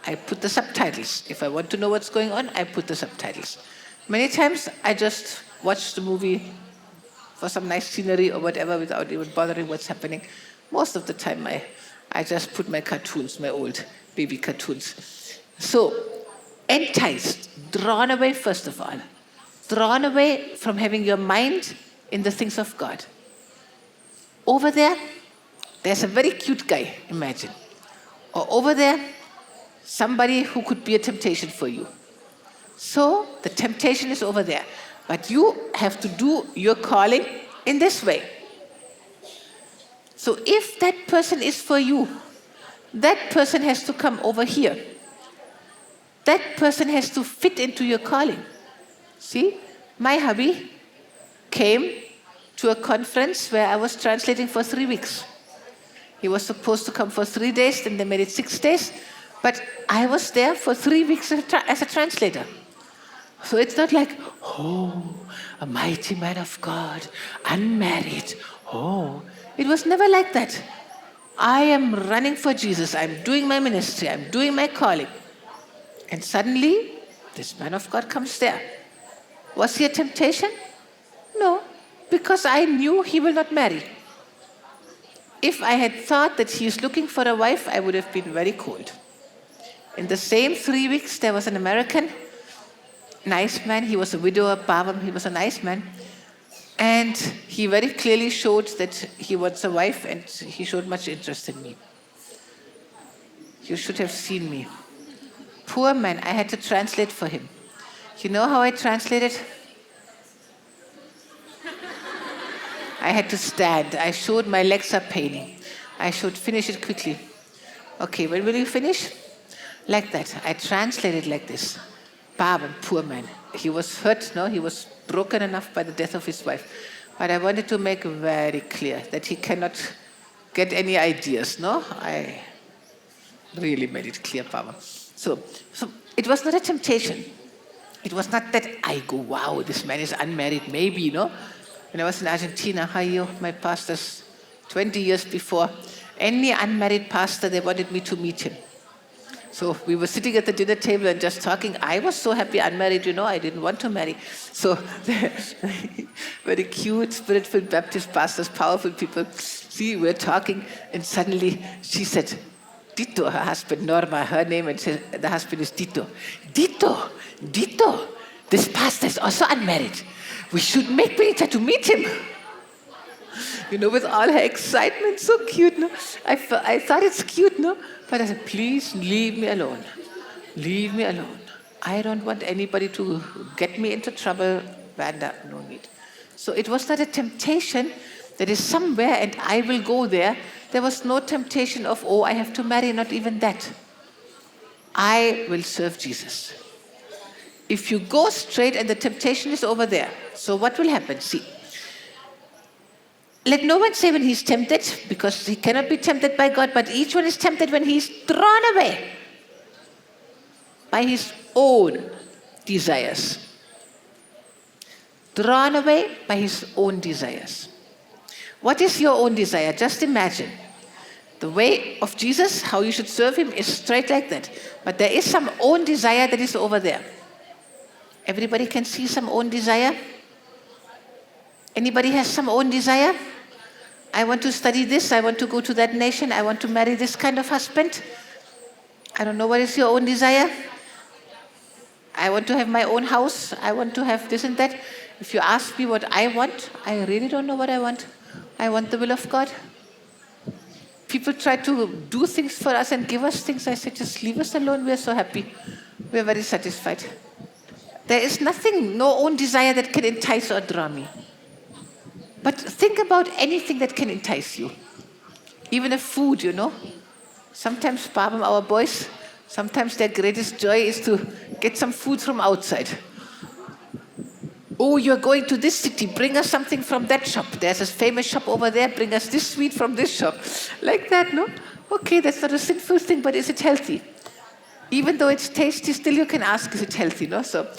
Speaker 1: I put the subtitles. If I want to know what's going on, I put the subtitles. Many times I just watch the movie for some nice scenery or whatever without even bothering what's happening. Most of the time I just put my cartoons, my old baby cartoons. So, enticed, drawn away first of all. Drawn away from having your mind in the things of God. Over there, there's a very cute guy, imagine. Or over there, somebody who could be a temptation for you. So, the temptation is over there. But you have to do your calling in this way. So if that person is for you, that person has to come over here. That person has to fit into your calling. See, my hubby came to a conference where I was translating for 3 weeks. He was supposed to come for 3 days, then they made it 6 days. But I was there for 3 weeks as a translator. So it's not like, oh, a mighty man of God, unmarried. Oh, it was never like that. I am running for Jesus. I'm doing my ministry. I'm doing my calling. And suddenly, this man of God comes there. Was he a temptation? No, because I knew he will not marry. If I had thought that he is looking for a wife, I would have been very cold. In the same 3 weeks, there was an American, nice man. He was a widower, Pavam. He was a nice man. And he very clearly showed that he wants a wife, and he showed much interest in me. You should have seen me. Poor man, I had to translate for him. You know how I translated? I had to stand. I showed my legs are paining. I should finish it quickly. Okay, when will you finish? Like that. I translated like this. Pavan, poor man. He was hurt, no? He was broken enough by the death of his wife. But I wanted to make very clear that he cannot get any ideas, no? I really made it clear, Pavan. So it was not a temptation. It was not that I go, wow, this man is unmarried, maybe, you know? When I was in Argentina, my pastors, 20 years before, any unmarried pastor, they wanted me to meet him. So we were sitting at the dinner table and just talking. I was so happy unmarried, you know, I didn't want to marry. So very cute, spirit-filled Baptist pastors, powerful people. See, we're talking, and suddenly she said, Tito, her husband, Norma, her name, and the husband is Tito. Tito, this pastor is also unmarried. We should make Benita to meet him. You know, with all her excitement, so cute, no? I thought it's cute, no? But I said, please leave me alone. Leave me alone. I don't want anybody to get me into trouble. Vanda, no need. So it was not a temptation that is somewhere and I will go there. There was no temptation of, oh, I have to marry, not even that. I will serve Jesus. If you go straight and the temptation is over there, so what will happen? See, let no one say when he's tempted, because he cannot be tempted by God, but each one is tempted when he's drawn away by his own desires. Drawn away by his own desires. What is your own desire? Just imagine. The way of Jesus, how you should serve him, is straight like that. But there is some own desire that is over there. Everybody can see some own desire? Anybody has some own desire? I want to study this, I want to go to that nation, I want to marry this kind of husband. I don't know, what is your own desire? I want to have my own house, I want to have this and that. If you ask me what I want, I really don't know what I want. I want the will of God. People try to do things for us and give us things. I say, just leave us alone, we are so happy. We are very satisfied. There is nothing, no own desire that can entice or draw me. But think about anything that can entice you. Even a food, you know. Sometimes, Pabam, our boys, sometimes their greatest joy is to get some food from outside. Oh, you're going to this city, bring us something from that shop. There's a famous shop over there, bring us this sweet from this shop. Like that, no? Okay, that's not a sinful thing, but is it healthy? Even though it's tasty, still you can ask, is it healthy, no? So,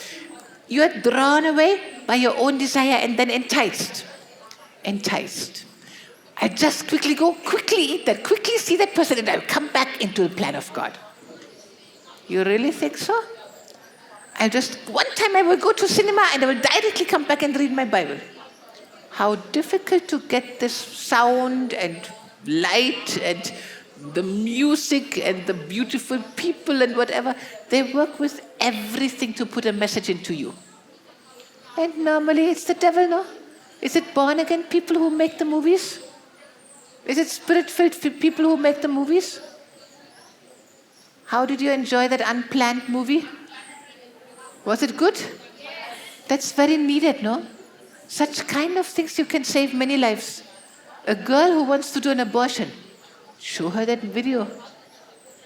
Speaker 1: you are drawn away by your own desire and then enticed. Enticed. I just quickly go, quickly eat that, quickly see that person, and I'll come back into the plan of God. You really think so? One time I will go to cinema and I will directly come back and read my Bible. How difficult to get this sound and light and the music and the beautiful people and whatever. They work with everything to put a message into you. And normally it's the devil, no? Is it born again people who make the movies? Is it spirit-filled people who make the movies? How did you enjoy that unplanned movie? Was it good? That's very needed, no? Such kind of things you can save many lives. A girl who wants to do an abortion, show her that video.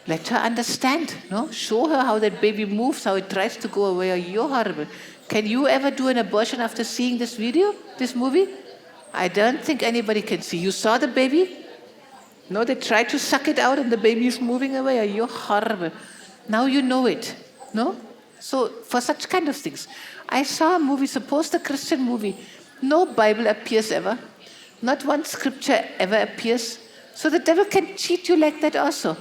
Speaker 1: Let her understand, no? Show her how that baby moves, how it tries to go away. You're horrible. Can you ever do an abortion after seeing this video, this movie? I don't think anybody can see. You saw the baby? No, they try to suck it out and the baby is moving away. You're horrible. Now you know it, no? So for such kind of things, I saw a movie, suppose the Christian movie, no Bible appears ever, not one scripture ever appears. So the devil can cheat you like that also.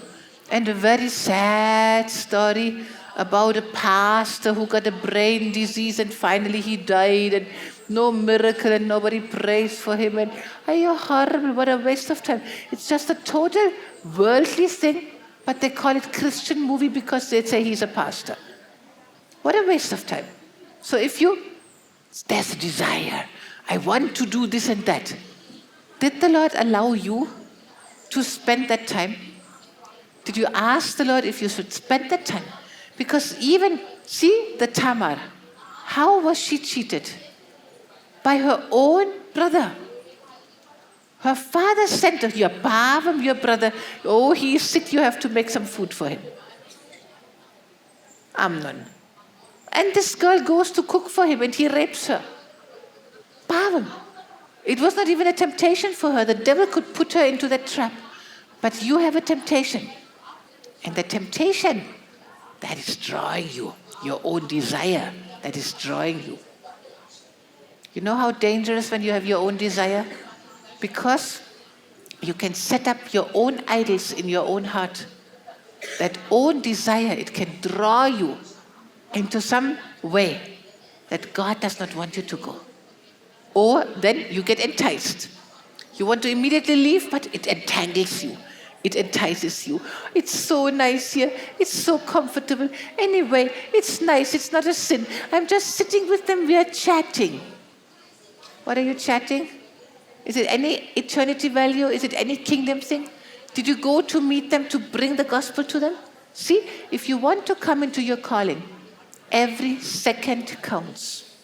Speaker 1: And a very sad story about a pastor who got a brain disease and finally he died and no miracle and nobody prays for him. And oh, horrible, what a waste of time. It's just a total worldly thing, but they call it Christian movie because they say he's a pastor. What a waste of time. So there's a desire. I want to do this and that. Did the Lord allow you to spend that time? Did you ask the Lord if you should spend that time? Because even, see the Tamar, how was she cheated? By her own brother. Her father sent her, your Pavam, your brother, oh, he is sick, you have to make some food for him. Amnon. And this girl goes to cook for him and he rapes her. Pavam. It was not even a temptation for her. The devil could put her into that trap. But you have a temptation. And the temptation, that is drawing you. Your own desire, that is drawing you. You know how dangerous when you have your own desire? Because you can set up your own idols in your own heart. That own desire, it can draw you into some way that God does not want you to go. Or then you get enticed. You want to immediately leave, but it entangles you. It entices you. It's so nice here. It's so comfortable. Anyway, it's nice. It's not a sin. I'm just sitting with them. We are chatting. What are you chatting? Is it any eternity value? Is it any kingdom thing? Did you go to meet them to bring the gospel to them? See, if you want to come into your calling, every second counts.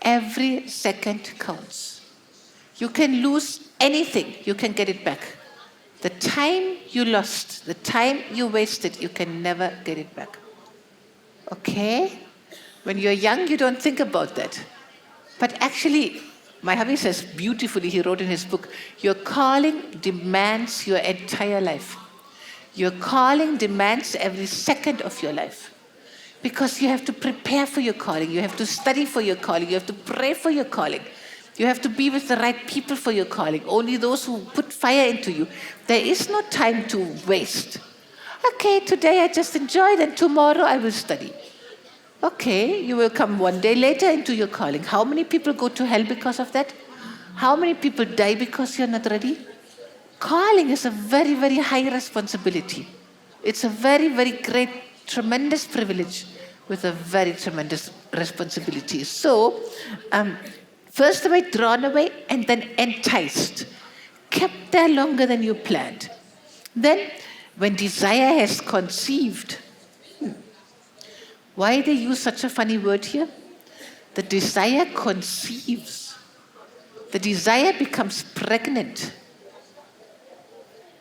Speaker 1: Every second counts. You can lose anything. You can get it back. The time you lost, the time you wasted, you can never get it back. Okay? When you're young, you don't think about that. But actually, my hubby says beautifully, he wrote in his book, your calling demands your entire life. Your calling demands every second of your life. Because you have to prepare for your calling. You have to study for your calling. You have to pray for your calling. You have to be with the right people for your calling. Only those who put fire into you. There is no time to waste. Okay, today I just enjoyed and tomorrow I will study. Okay, you will come one day later into your calling. How many people go to hell because of that? How many people die because you're not ready? Calling is a very, very high responsibility. It's a very, very great, tremendous privilege with a very tremendous responsibility. So, first away, drawn away, and then enticed. Kept there longer than you planned. Then, when desire has conceived, why they use such a funny word here? The desire conceives. The desire becomes pregnant.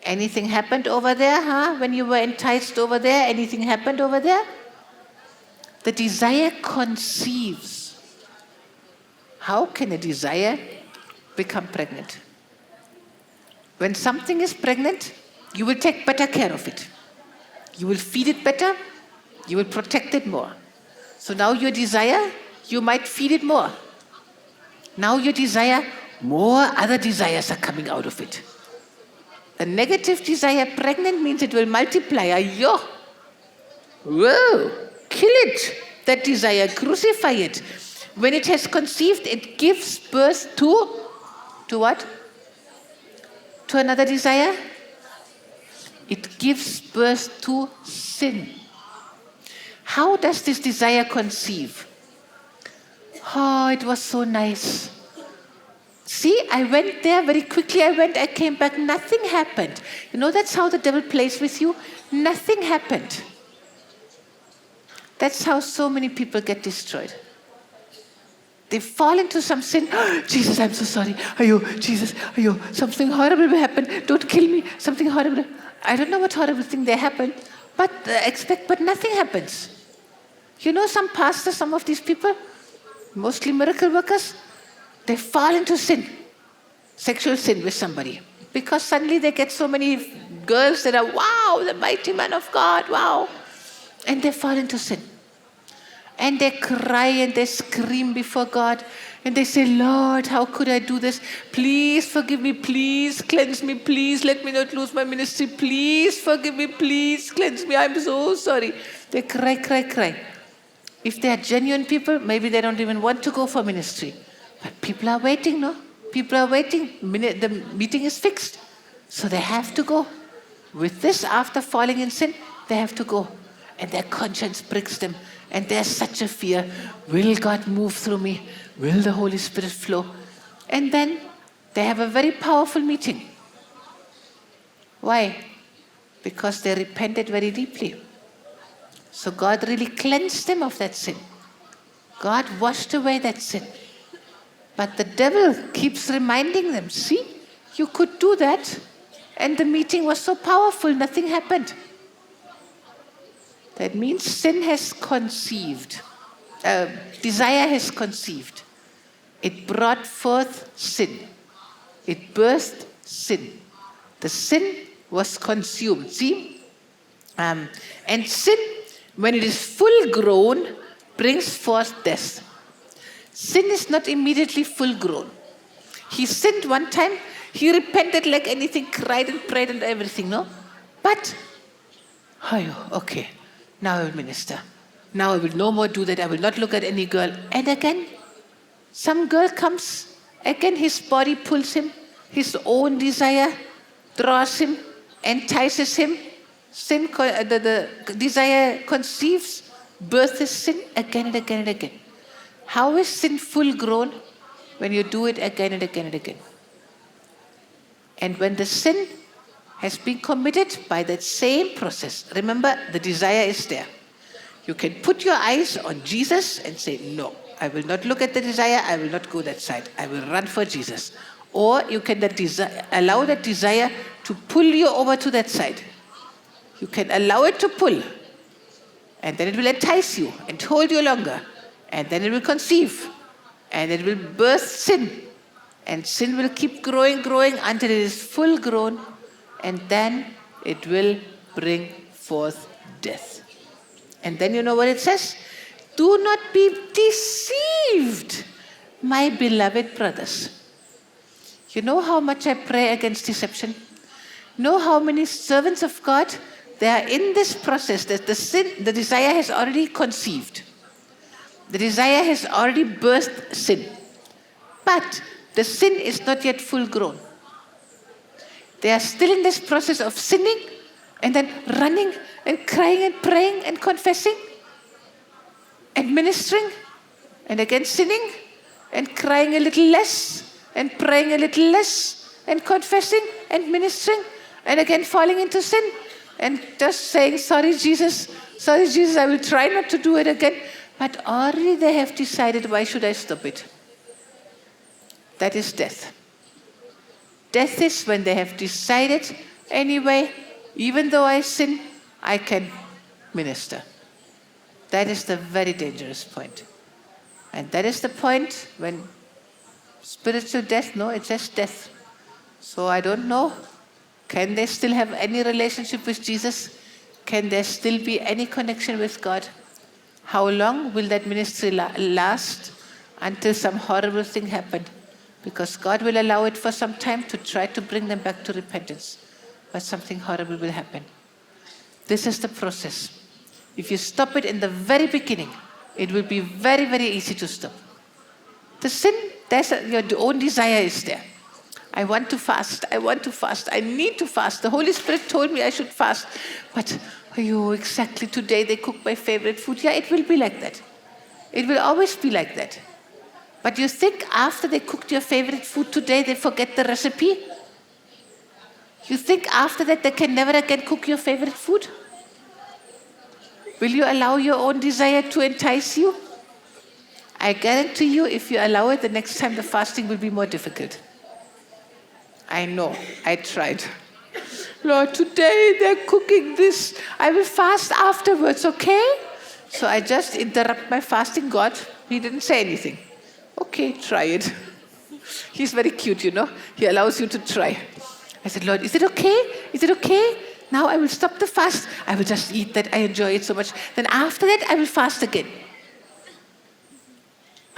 Speaker 1: Anything happened over there, huh? When you were enticed over there, anything happened over there? The desire conceives. How can a desire become pregnant? When something is pregnant, you will take better care of it. You will feed it better. You will protect it more. So now your desire, you might feed it more. Now your desire, more other desires are coming out of it. A negative desire pregnant means it will multiply. Ayo! Whoa! Kill it! That desire, crucify it. When it has conceived, it gives birth to what? To another desire? It gives birth to sin. How does this desire conceive? Oh, it was so nice. See, I went there very quickly. I came back. Nothing happened. You know, that's how the devil plays with you. Nothing happened. That's how so many people get destroyed. They fall into some sin. Oh, Jesus, I'm so sorry. Ayo, Jesus, ayo, something horrible will happen. Don't kill me. Something horrible. I don't know what horrible thing they happen, but nothing happens. You know, some pastors, some of these people, mostly miracle workers, they fall into sin, sexual sin with somebody. Because suddenly they get so many girls that are, wow, the mighty man of God, wow. And they fall into sin. And they cry and they scream before God. And they say, Lord, how could I do this? Please forgive me. Please cleanse me. Please let me not lose my ministry. Please forgive me. Please cleanse me. I'm so sorry. They cry, cry, cry. If they are genuine people, maybe they don't even want to go for ministry. But people are waiting, no? People are waiting. The meeting is fixed. So they have to go. With this, after falling in sin, they have to go. And their conscience pricks them. And there's such a fear. Will God move through me? Will the Holy Spirit flow? And then they have a very powerful meeting. Why? Because they repented very deeply. So God really cleansed them of that sin. God washed away that sin. But the devil keeps reminding them, see, you could do that. And the meeting was so powerful, nothing happened. That means sin has conceived. Desire has conceived. It brought forth sin. It birthed sin. The sin was consumed. See? And sin, when it is full grown, brings forth death. Sin is not immediately full grown. He sinned one time, he repented like anything, cried and prayed and everything, no? But, okay, now I will minister. Now I will no more do that. I will not look at any girl. And again, some girl comes. Again, his body pulls him. His own desire draws him, entices him. Sin, the desire conceives, births sin again and again and again. How is sin full grown? When you do it again and again and again. And when the sin has been committed by that same process, remember, the desire is there. You can put your eyes on Jesus and say, no, I will not look at the desire, I will not go that side, I will run for Jesus. Or you can allow that desire to pull you over to that side. You can allow it to pull, and then it will entice you and hold you longer, and then it will conceive, and it will birth sin, and sin will keep growing until it is full grown, and then it will bring forth death. And then you know what it says? Do not be deceived, my beloved brothers. You know how much I pray against deception? Know how many servants of God, they are in this process that the desire has already conceived. The desire has already birthed sin. But the sin is not yet full grown. They are still in this process of sinning and then running and crying and praying and confessing and ministering and again sinning and crying a little less and praying a little less and confessing and ministering and again falling into sin and just saying, sorry Jesus, I will try not to do it again. But already they have decided, why should I stop it? That is death. Death is when they have decided, anyway, even though I sin, I can minister. That is the very dangerous point. And that is the point when spiritual death, no, it says death. So I don't know, can they still have any relationship with Jesus? Can there still be any connection with God? How long will that ministry last until some horrible thing happened? Because God will allow it for some time to try to bring them back to repentance. But something horrible will happen. This is the process. If you stop it in the very beginning, it will be very, very easy to stop. The sin, your own desire is there. I want to fast. I need to fast. The Holy Spirit told me I should fast. But, exactly today they cook my favorite food. Yeah, it will be like that. It will always be like that. But you think after they cooked your favorite food today, they forget the recipe? You think after that they can never again cook your favorite food? Will you allow your own desire to entice you? I guarantee you, if you allow it, the next time the fasting will be more difficult. I know, I tried. Lord, today they're cooking this. I will fast afterwards, okay? So I just interrupt my fasting. God, he didn't say anything. Okay, try it. He's very cute, He allows you to try. I said, Lord, is it okay? Is it okay? Now I will stop the fast. I will just eat that. I enjoy it so much. Then after that, I will fast again.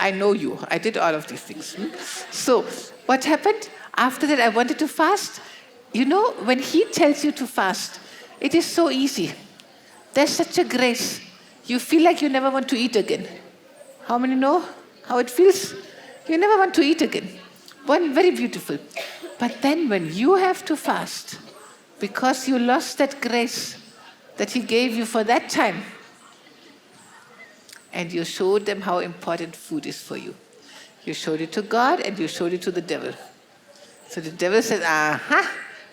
Speaker 1: I know you. I did all of these things. So what happened? After that, I wanted to fast. You know, when he tells you to fast, it is so easy. There's such a grace. You feel like you never want to eat again. How many know how it feels? You never want to eat again. One, very beautiful. But then when you have to fast, because you lost that grace that he gave you for that time, and you showed them how important food is for you. You showed it to God and you showed it to the devil. So the devil said, aha,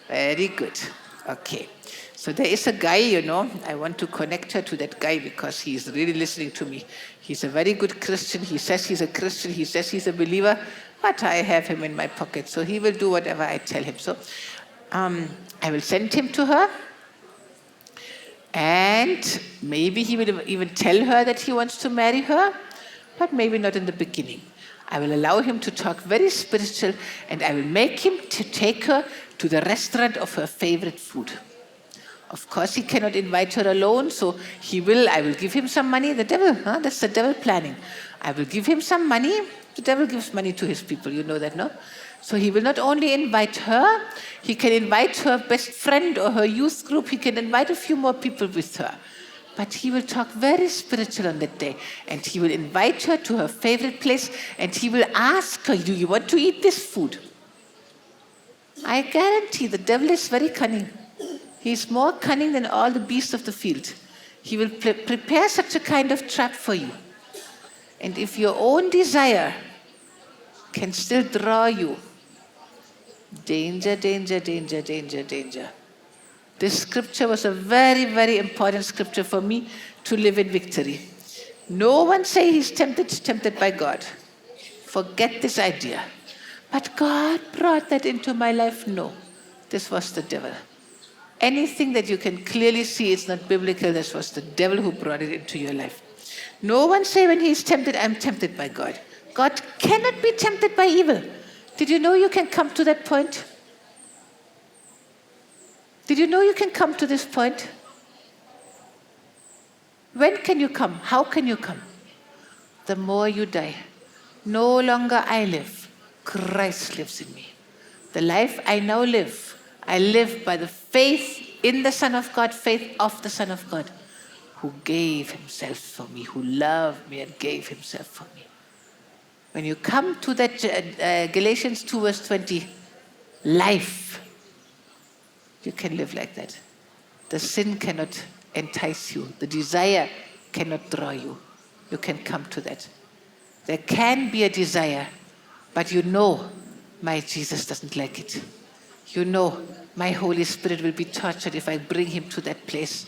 Speaker 1: very good. Okay. So there is a guy, you know, I want to connect her to that guy because he's really listening to me. He's a very good Christian. He says he's a Christian. He says he's a believer. But I have him in my pocket. So he will do whatever I tell him. So I will send him to her. And maybe he will even tell her that he wants to marry her, but maybe not in the beginning. I will allow him to talk very spiritual, and I will make him to take her to the restaurant of her favorite food. Of course, he cannot invite her alone, so I will give him some money. The devil, that's the devil planning. I will give him some money. The devil gives money to his people, you know that, no? So he will not only invite her, he can invite her best friend or her youth group, he can invite a few more people with her. But he will talk very spiritual on that day. And he will invite her to her favorite place and he will ask her, do you want to eat this food? I guarantee the devil is very cunning. He's more cunning than all the beasts of the field. He will prepare such a kind of trap for you. And if your own desire can still draw you, danger, danger, danger, danger, danger. This scripture was a very, very important scripture for me to live in victory. No one say he's tempted by God. Forget this idea. But God brought that into my life. No, this was the devil. Anything that you can clearly see is not biblical, this was the devil who brought it into your life. No one say when he's tempted, I'm tempted by God. God cannot be tempted by evil. Did you know you can come to that point? Did you know you can come to this point? When can you come? How can you come? The more you die. No longer I live. Christ lives in me. The life I now live, I live by the faith in the Son of God, faith of the Son of God, who gave himself for me, who loved me and gave himself for me. When you come to that Galatians 2 verse 20, life, you can live like that. The sin cannot entice you. The desire cannot draw you. You can come to that. There can be a desire, but you know my Jesus doesn't like it. You know my Holy Spirit will be tortured if I bring him to that place.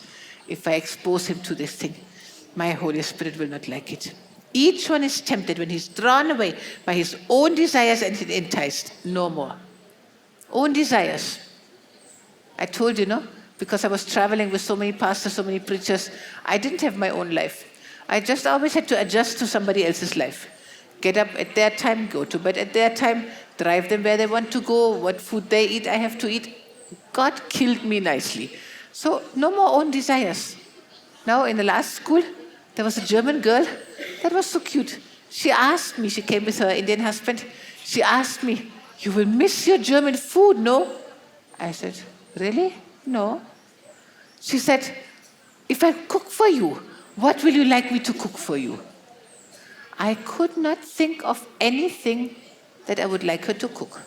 Speaker 1: If I expose him to this thing, my Holy Spirit will not like it. Each one is tempted when he's drawn away by his own desires and enticed. No more. Own desires. I told you, no? Because I was traveling with so many pastors, so many preachers, I didn't have my own life. I just always had to adjust to somebody else's life. Get up at their time, go to bed at their time, drive them where they want to go, what food they eat, I have to eat. God killed me nicely. So no more own desires. Now in the last school, there was a German girl that was so cute. She asked me, she came with her Indian husband, she asked me, you will miss your German food, no? I said, really? No. She said, if I cook for you, what will you like me to cook for you? I could not think of anything that I would like her to cook.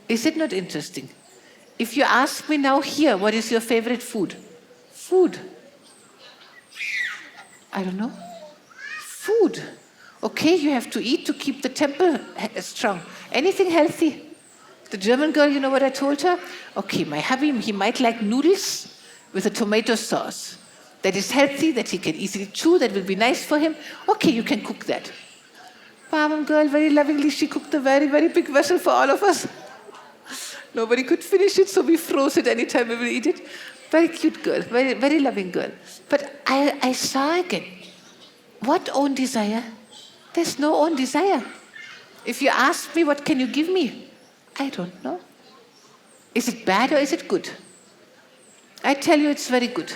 Speaker 1: Is it not interesting? If you ask me now here, what is your favorite food? Food. I don't know. Food. Okay, you have to eat to keep the temple strong. Anything healthy. The German girl, you know what I told her? Okay, my hubby, he might like noodles with a tomato sauce. That is healthy, that he can easily chew, that will be nice for him. Okay, you can cook that. Palm girl, very lovingly, she cooked a very, very big vessel for all of us. Nobody could finish it, so we froze it anytime we will eat it. Very cute girl, very, very loving girl. But I saw again, what own desire? There's no own desire. If you ask me, what can you give me? I don't know. Is it bad or is it good? I tell you it's very good.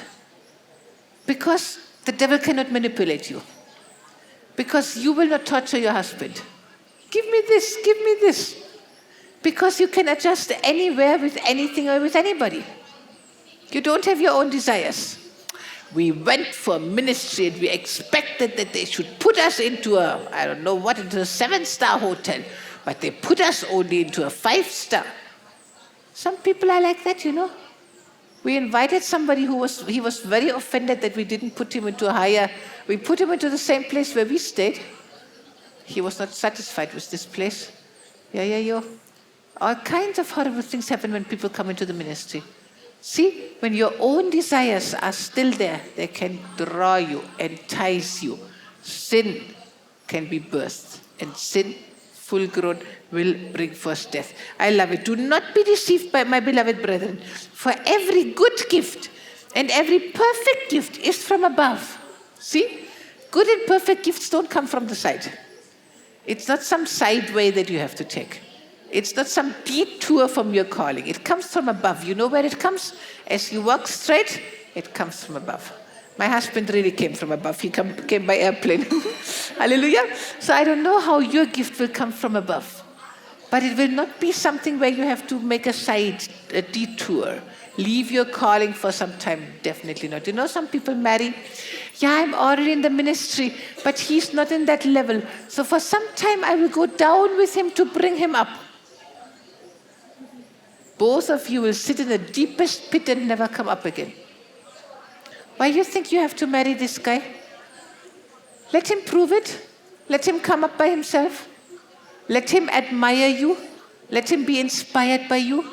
Speaker 1: Because the devil cannot manipulate you. Because you will not torture your husband. Give me this, give me this. Because you can adjust anywhere with anything or with anybody. You don't have your own desires. We went for ministry and we expected that they should put us into into a 7-star hotel. But they put us only into a 5-star. Some people are like that, We invited somebody he was very offended that we didn't put him into we put him into the same place where we stayed. He was not satisfied with this place. All kinds of horrible things happen when people come into the ministry. See, when your own desires are still there, they can draw you, entice you. Sin can be birthed, and sin, full grown, will bring forth death. I love it. Do not be deceived by my beloved brethren. For every good gift and every perfect gift is from above. See, good and perfect gifts don't come from the side. It's not some side way that you have to take. It's not some detour from your calling. It comes from above. You know where it comes? As you walk straight, it comes from above. My husband really came from above. He came by airplane. Hallelujah. So I don't know how your gift will come from above. But it will not be something where you have to make a detour. Leave your calling for some time. Definitely not. Some people marry. I'm already in the ministry, but he's not in that level. So for some time, I will go down with him to bring him up. Both of you will sit in the deepest pit and never come up again. Why do you think you have to marry this guy? Let him prove it. Let him come up by himself. Let him admire you. Let him be inspired by you.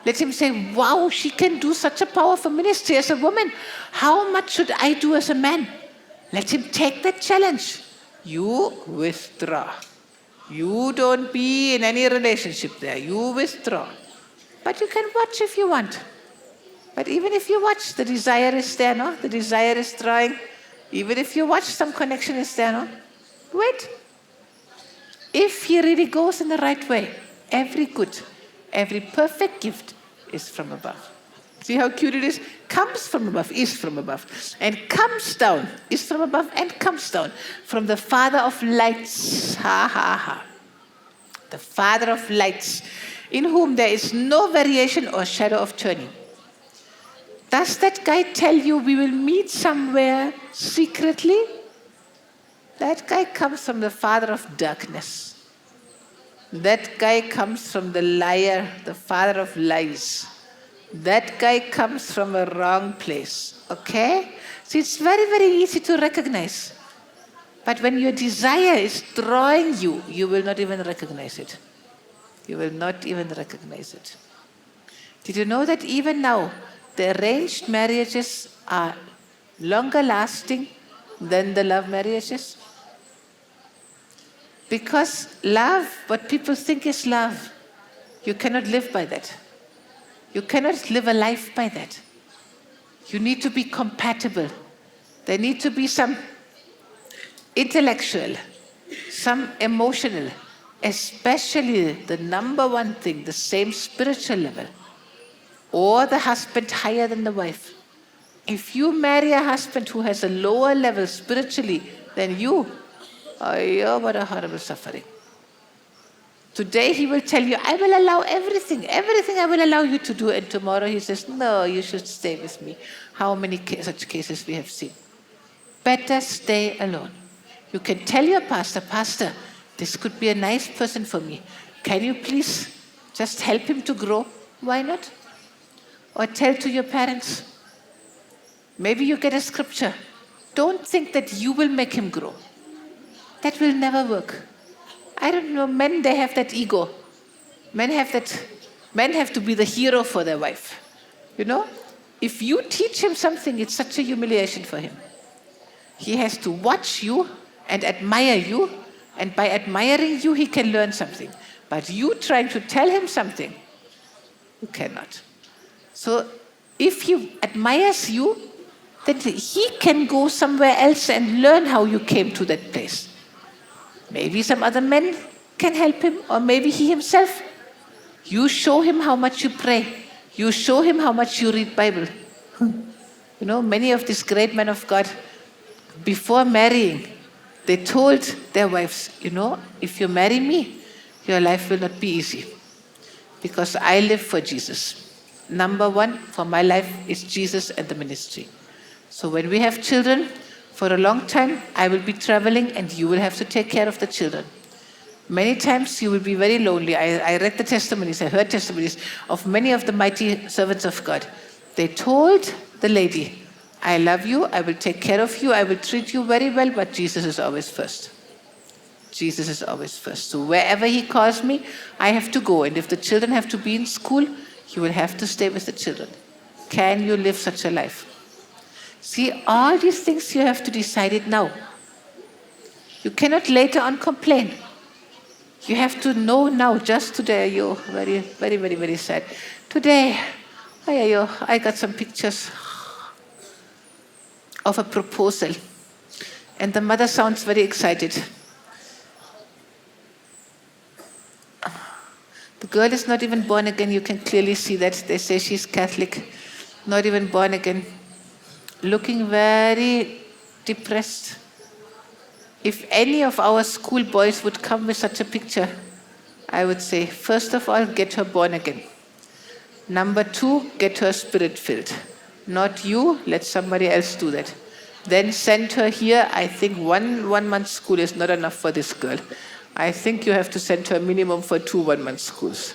Speaker 1: Let him say, wow, she can do such a powerful ministry as a woman. How much should I do as a man? Let him take that challenge. You withdraw. You don't be in any relationship there. You withdraw. But you can watch if you want. But even if you watch, the desire is there, no? The desire is drawing. Even if you watch, some connection is there, no? Wait. If he really goes in the right way, every good, every perfect gift is from above. See how cute it is? Comes from above, is from above. And comes down, is from above and comes down from the Father of lights. Ha, ha, ha. The Father of lights, in whom there is no variation or shadow of turning. Does that guy tell you we will meet somewhere secretly? That guy comes from the father of darkness. That guy comes from the liar, the father of lies. That guy comes from a wrong place. Okay? So it's very, very easy to recognize. But when your desire is drawing you, you will not even recognize it. You will not even recognize it. Did you know that even now, the arranged marriages are longer lasting than the love marriages? Because love, what people think is love, you cannot live by that. You cannot live a life by that. You need to be compatible. There need to be some intellectual, some emotional, especially the number one thing, the same spiritual level. Or the husband higher than the wife. If you marry a husband who has a lower level spiritually than you, oh, what a horrible suffering. Today he will tell you, I will allow everything I will allow you to do. And tomorrow he says, no, you should stay with me. How many such cases we have seen? Better stay alone. You can tell your pastor, this could be a nice person for me. Can you please just help him to grow? Why not? Or tell to your parents. Maybe you get a scripture. Don't think that you will make him grow. That will never work. I don't know, men, they have that ego. Men have to be the hero for their wife. If you teach him something, it's such a humiliation for him. He has to watch you and admire you, and by admiring you, he can learn something. But you trying to tell him something, you cannot. So if he admires you, then he can go somewhere else and learn how you came to that place. Maybe some other men can help him, or maybe he himself. You show him how much you pray. You show him how much you read Bible. Many of these great men of God, before marrying, They told their wives, if you marry me, your life will not be easy because I live for Jesus. Number one for my life is Jesus and the ministry. So when we have children, for a long time, I will be traveling and you will have to take care of the children. Many times you will be very lonely. I read the testimonies, I heard testimonies of many of the mighty servants of God. They told the lady, I love you, I will take care of you, I will treat you very well, but Jesus is always first. Jesus is always first. So wherever he calls me, I have to go. And if the children have to be in school, you will have to stay with the children. Can you live such a life? See, all these things you have to decide it now. You cannot later on complain. You have to know now, just today, you're very, very, very, very sad. Today, I got some pictures of a proposal. And the mother sounds very excited. The girl is not even born again. You can clearly see that. They say she's Catholic, not even born again. Looking very depressed. If any of our school boys would come with such a picture, I would say, first of all, get her born again. Number two, get her spirit-filled. Not you, let somebody else do that. Then send her here. I think one month school is not enough for this girl. I think you have to send her minimum for 2 1-month schools.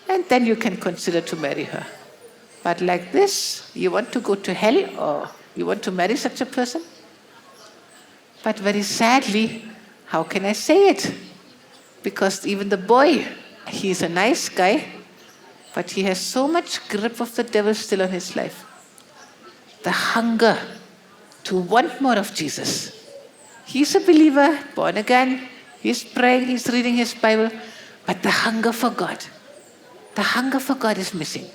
Speaker 1: And then you can consider to marry her. But like this, you want to go to hell or you want to marry such a person? But very sadly, how can I say it? Because even the boy, he's a nice guy, but he has so much grip of the devil still on his life. The hunger to want more of Jesus. He's a believer, born again, he's praying, he's reading his Bible, but the hunger for God is missing.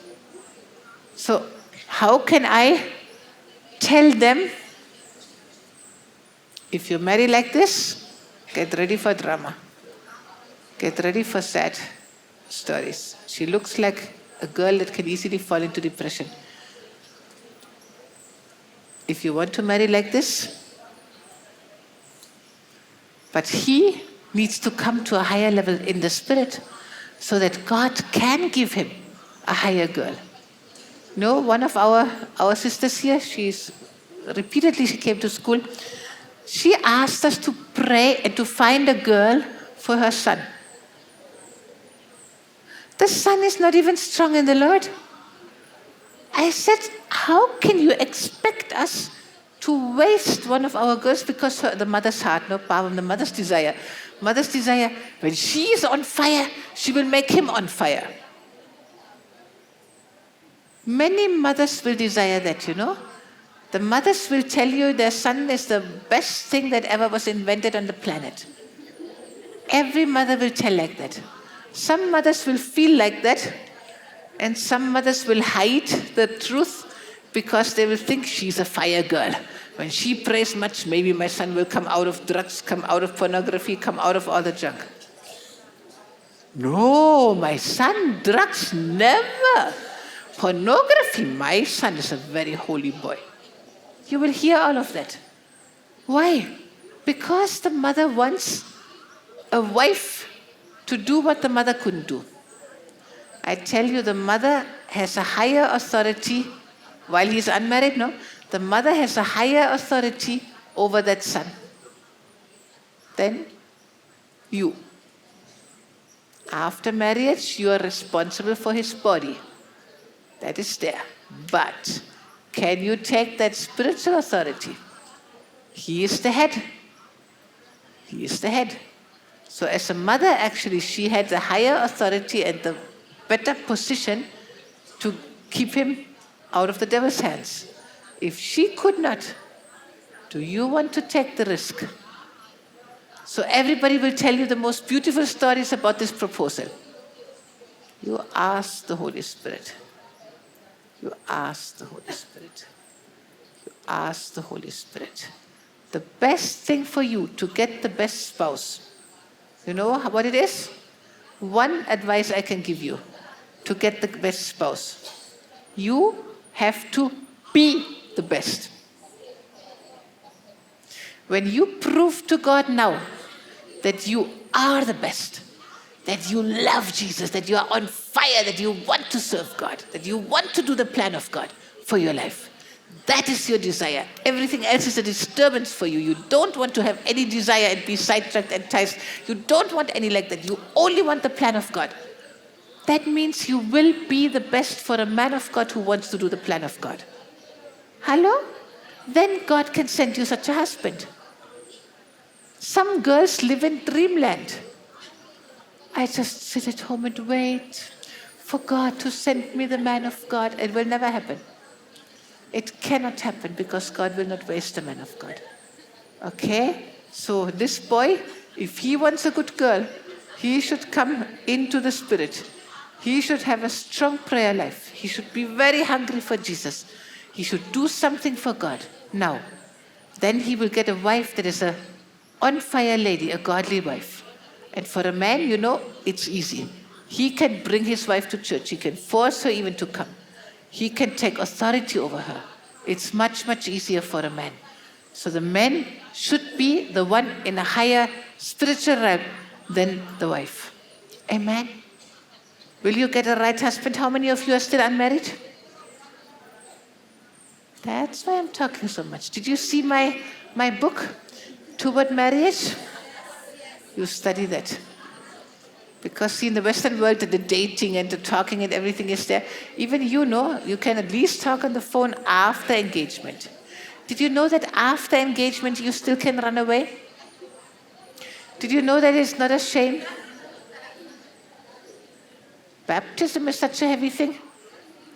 Speaker 1: So how can I tell them, if you marry like this, get ready for drama. Get ready for sad stories. She looks like a girl that can easily fall into depression. If you want to marry like this, but he needs to come to a higher level in the spirit so that God can give him a higher girl. One of our sisters here, she came to school. She asked us to pray and to find a girl for her son. The son is not even strong in the Lord. I said, how can you expect us to waste one of our girls because the mother's heart, the mother's desire. Mother's desire, when she is on fire, she will make him on fire. Many mothers will desire that, The mothers will tell you their son is the best thing that ever was invented on the planet. Every mother will tell like that. Some mothers will feel like that, and some mothers will hide the truth because they will think she's a fire girl. When she prays much, maybe my son will come out of drugs, come out of pornography, come out of all the junk. No, my son, drugs, never. Pornography, my son is a very holy boy. You will hear all of that. Why? Because the mother wants a wife to do what the mother couldn't do. I tell you, the mother has a higher authority while he's unmarried, The mother has a higher authority over that son than you. After marriage, you are responsible for his body. That is there. But can you take that spiritual authority? He is the head. He is the head. So as a mother, actually, she had the higher authority and the better position to keep him out of the devil's hands. If she could not, do you want to take the risk? So everybody will tell you the most beautiful stories about this proposal. You ask the Holy Spirit. You ask the Holy Spirit. You ask the Holy Spirit. The best thing for you to get the best spouse, you know what it is? One advice I can give you to get the best spouse. You have to be the best. When you prove to God now that you are the best, that you love Jesus, that you are on fire, that you want to serve God, that you want to do the plan of God for your life. That is your desire. Everything else is a disturbance for you. You don't want to have any desire and be sidetracked and enticed. You don't want any like that. You only want the plan of God. That means you will be the best for a man of God who wants to do the plan of God. Hello? Then God can send you such a husband. Some girls live in dreamland. I just sit at home and wait for God to send me the man of God. It will never happen. It cannot happen because God will not waste a man of God. Okay? So this boy, if he wants a good girl, he should come into the Spirit. He should have a strong prayer life. He should be very hungry for Jesus. He should do something for God now. Then he will get a wife that is a on-fire lady, a godly wife. And for a man, it's easy. He can bring his wife to church. He can force her even to come. He can take authority over her. It's much, much easier for a man. So the man should be the one in a higher spiritual realm than the wife. Amen. Will you get a right husband? How many of you are still unmarried? That's why I'm talking so much. Did you see my book, Toward Marriage? You study that. Because see, in the Western world, the dating and the talking and everything is there. Even you can at least talk on the phone after engagement. Did you know that after engagement, you still can run away? Did you know that it's not a shame? Baptism is such a heavy thing.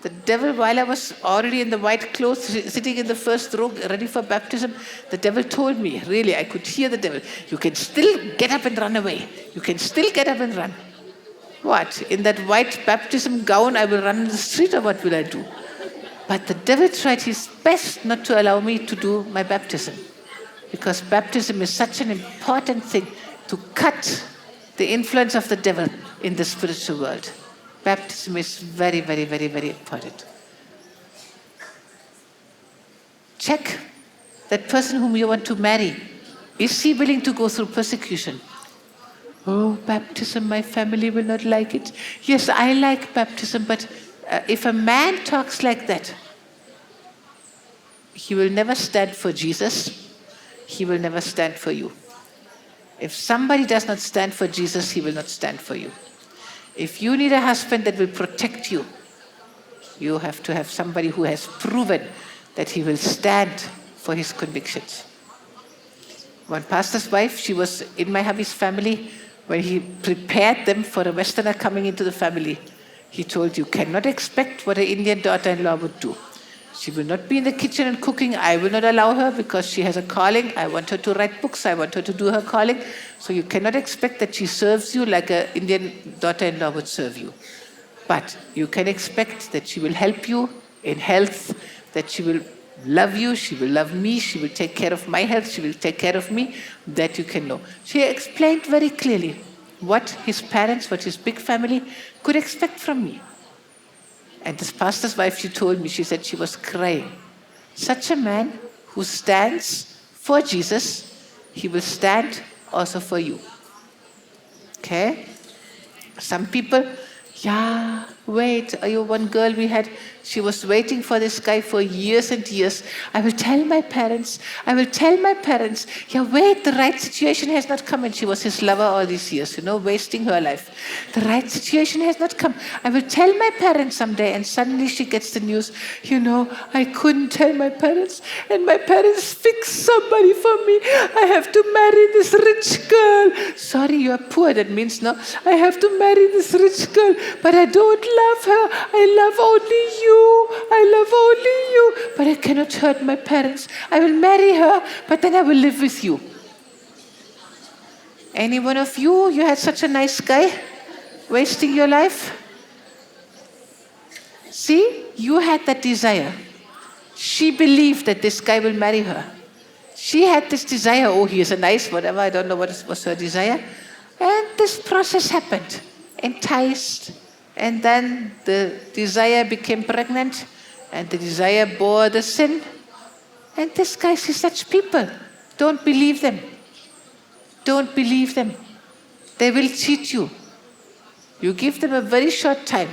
Speaker 1: The devil, while I was already in the white clothes, sitting in the first row, ready for baptism, the devil told me, really, I could hear the devil, you can still get up and run away. You can still get up and run. What? In that white baptism gown, I will run in the street, or what will I do? But the devil tried his best not to allow me to do my baptism. Because baptism is such an important thing to cut the influence of the devil in the spiritual world. Baptism is very, very, very, very important. Check that person whom you want to marry. Is he willing to go through persecution? Oh, baptism, my family will not like it. Yes, I like baptism, but if a man talks like that, he will never stand for Jesus. He will never stand for you. If somebody does not stand for Jesus, he will not stand for you. If you need a husband that will protect you, you have to have somebody who has proven that he will stand for his convictions. One pastor's wife, she was in my hubby's family. When he prepared them for a Westerner coming into the family, he told, you cannot expect what an Indian daughter-in-law would do. She will not be in the kitchen and cooking. I will not allow her because she has a calling. I want her to write books. I want her to do her calling. So you cannot expect that she serves you like an Indian daughter-in-law would serve you. But you can expect that she will help you in health, that she will love you, she will love me, she will take care of my health, she will take care of me. That you can know. She explained very clearly what his parents, what his big family could expect from me. And this pastor's wife, she told me, she said she was crying. Such a man who stands for Jesus, he will stand also for you. Okay? Some people, wait. One girl we had, she was waiting for this guy for years and years. I will tell my parents. Wait, the right situation has not come. And she was his lover all these years, wasting her life. The right situation has not come. I will tell my parents someday. And suddenly she gets the news, I couldn't tell my parents. And my parents fixed somebody for me. I have to marry this rich girl. Sorry, you are poor. That means no. I have to marry this rich girl. But I don't love her. I love only you. But I cannot hurt my parents. I will marry her, but then I will live with you. Any one of you had such a nice guy wasting your life? See, you had that desire. She believed that this guy will marry her. She had this desire, he is a nice whatever, I don't know what was her desire. And this process happened. Enticed. And then the desire became pregnant, and the desire bore the sin. And this guy sees such people. Don't believe them. Don't believe them. They will cheat you. You give them a very short time.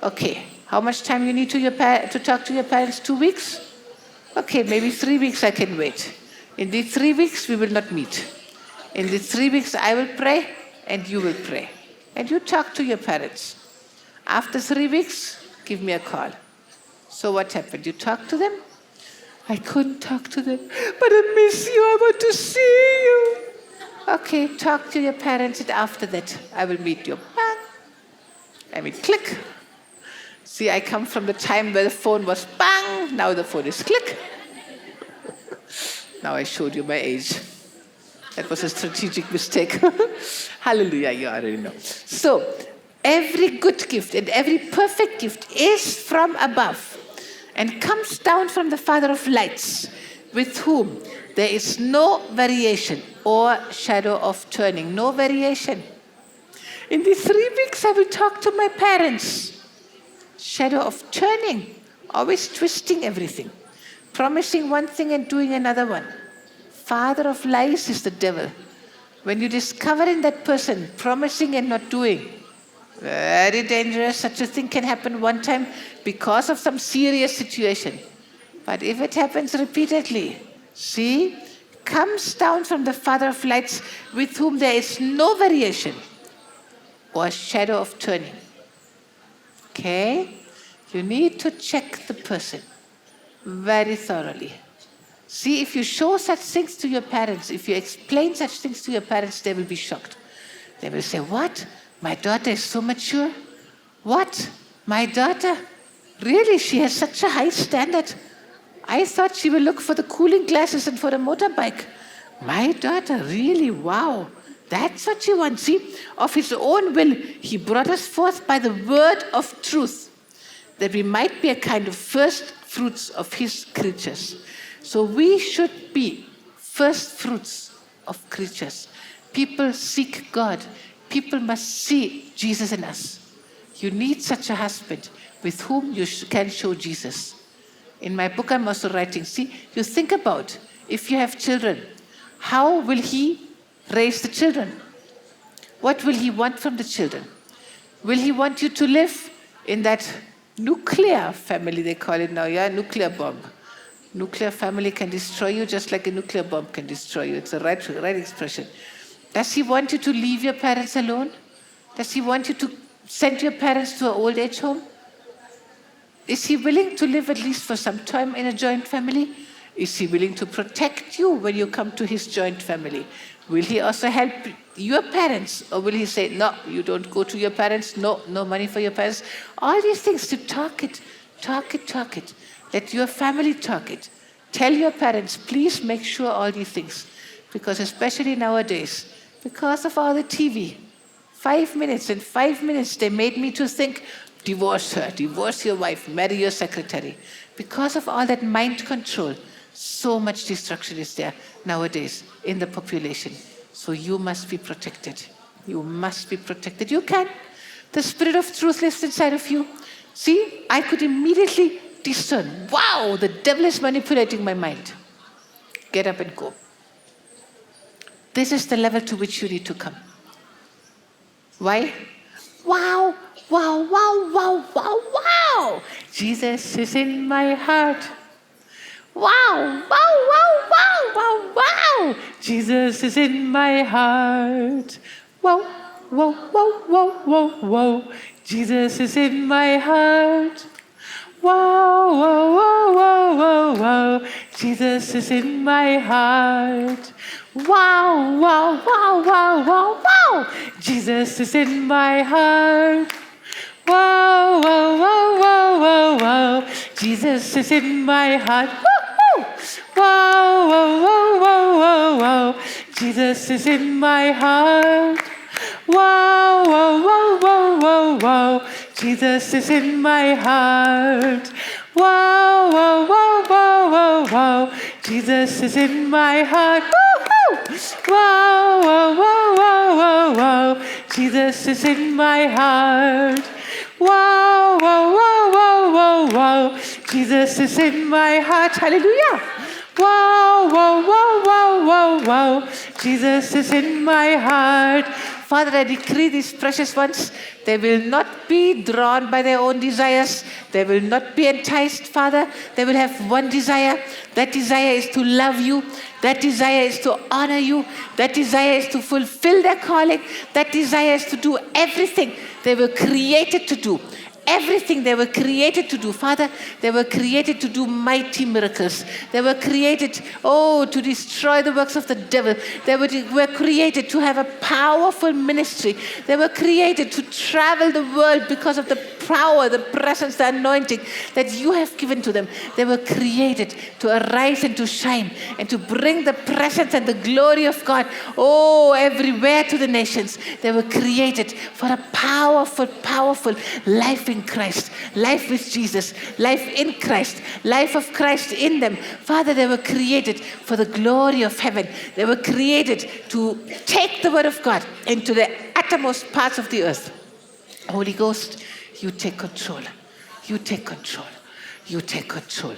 Speaker 1: Okay, how much time you need to talk to your parents? 2 weeks? Okay, maybe 3 weeks I can wait. In these 3 weeks, we will not meet. In these 3 weeks, I will pray and you will pray. And you talk to your parents. After 3 weeks, give me a call. So what happened? You talk to them? I couldn't talk to them, but I miss you. I want to see you. Okay, talk to your parents, and after that, I will meet you. Bang. I mean, click. See, I come from the time where the phone was bang, now the phone is click. Now I showed you my age. That was a strategic mistake. Hallelujah, you already know. So, every good gift and every perfect gift is from above and comes down from the Father of lights, with whom there is no variation or shadow of turning. No variation. In these 3 weeks, I will talk to my parents. Shadow of turning, always twisting everything, promising one thing and doing another one. Father of lies is the devil. When you discover in that person promising and not doing, very dangerous. Such a thing can happen one time because of some serious situation. But if it happens repeatedly, see, comes down from the Father of lights, with whom there is no variation or shadow of turning. Okay? You need to check the person very thoroughly. See, if you show such things to your parents, if you explain such things to your parents, they will be shocked. They will say, what? My daughter is so mature? What? My daughter? Really? She has such a high standard? I thought she will look for the cooling glasses and for a motorbike. My daughter? Really? Wow. That's what she wants. See, of his own will, he brought us forth by the word of truth, that we might be a kind of first fruits of his creatures. So we should be first fruits of creatures. People seek God. People must see Jesus in us. You need such a husband with whom you can show Jesus. In my book, I'm also writing, see, you think about, if you have children, how will he raise the children? What will he want from the children? Will he want you to live in that nuclear family, they call it now, nuclear bomb. Nuclear family can destroy you just like a nuclear bomb can destroy you. It's the right expression. Does he want you to leave your parents alone? Does he want you to send your parents to an old age home? Is he willing to live at least for some time in a joint family? Is he willing to protect you when you come to his joint family? Will he also help your parents? Or will he say, no, you don't go to your parents, no money for your parents? All these things, to talk it. Let your family talk it. Tell your parents, please make sure all these things. Because especially nowadays, because of all the TV, 5 minutes, in 5 minutes they made me to think, divorce her, divorce your wife, marry your secretary. Because of all that mind control, so much destruction is there nowadays in the population. So you must be protected. You must be protected. You can. The Spirit of truth lives inside of you. See, I could immediately discern, wow, the devil is manipulating my mind. Get up and go. This is the level to which you need to come. Why? Wow. Jesus is in my heart. Wow. Jesus is in my heart. Wow. Jesus is in my heart. Wow. Jesus is in my heart. Wow. Jesus is in my heart. Wow. Jesus is in my heart. Wow. Jesus is in my heart. Wow. Jesus is in my heart. Wow. Jesus is in my heart. Wow. Jesus is in my heart. Wow. Jesus is in my heart. Hallelujah. Wow, wow, wow, wow, wow, wow. Jesus is in my heart. Father, I decree these precious ones, they will not be drawn by their own desires. They will not be enticed, Father. They will have one desire. That desire is to love you. That desire is to honor you. That desire is to fulfill their calling. That desire is to do everything they were created to do. Everything they were created to do. Father, they were created to do mighty miracles. They were created, to destroy the works of the devil. They were created to have a powerful ministry. They were created to travel the world because of the power, the presence, the anointing that you have given to them. They were created to arise and to shine and to bring the presence and the glory of God, everywhere to the nations. They were created for a powerful, powerful life in Christ, life with Jesus, life in Christ, life of Christ in them. Father, they were created for the glory of heaven. They were created to take the word of God into the uttermost parts of the earth. Holy Ghost, you take control. You take control. You take control.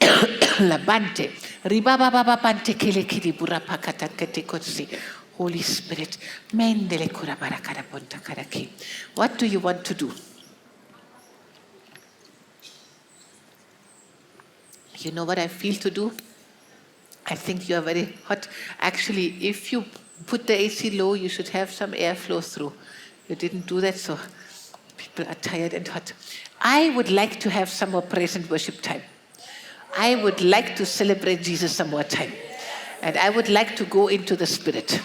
Speaker 1: Labante, ribabababante kele kiri burapakata ketekosi. Holy Spirit, mendele kurabarakara ponta karaki. What do you want to do? You know what I feel to do? I think you are very hot. Actually, if you put the AC low, you should have some airflow through. You didn't do that, so people are tired and hot. I would like to have some more praise and worship time. I would like to celebrate Jesus some more time. And I would like to go into the Spirit.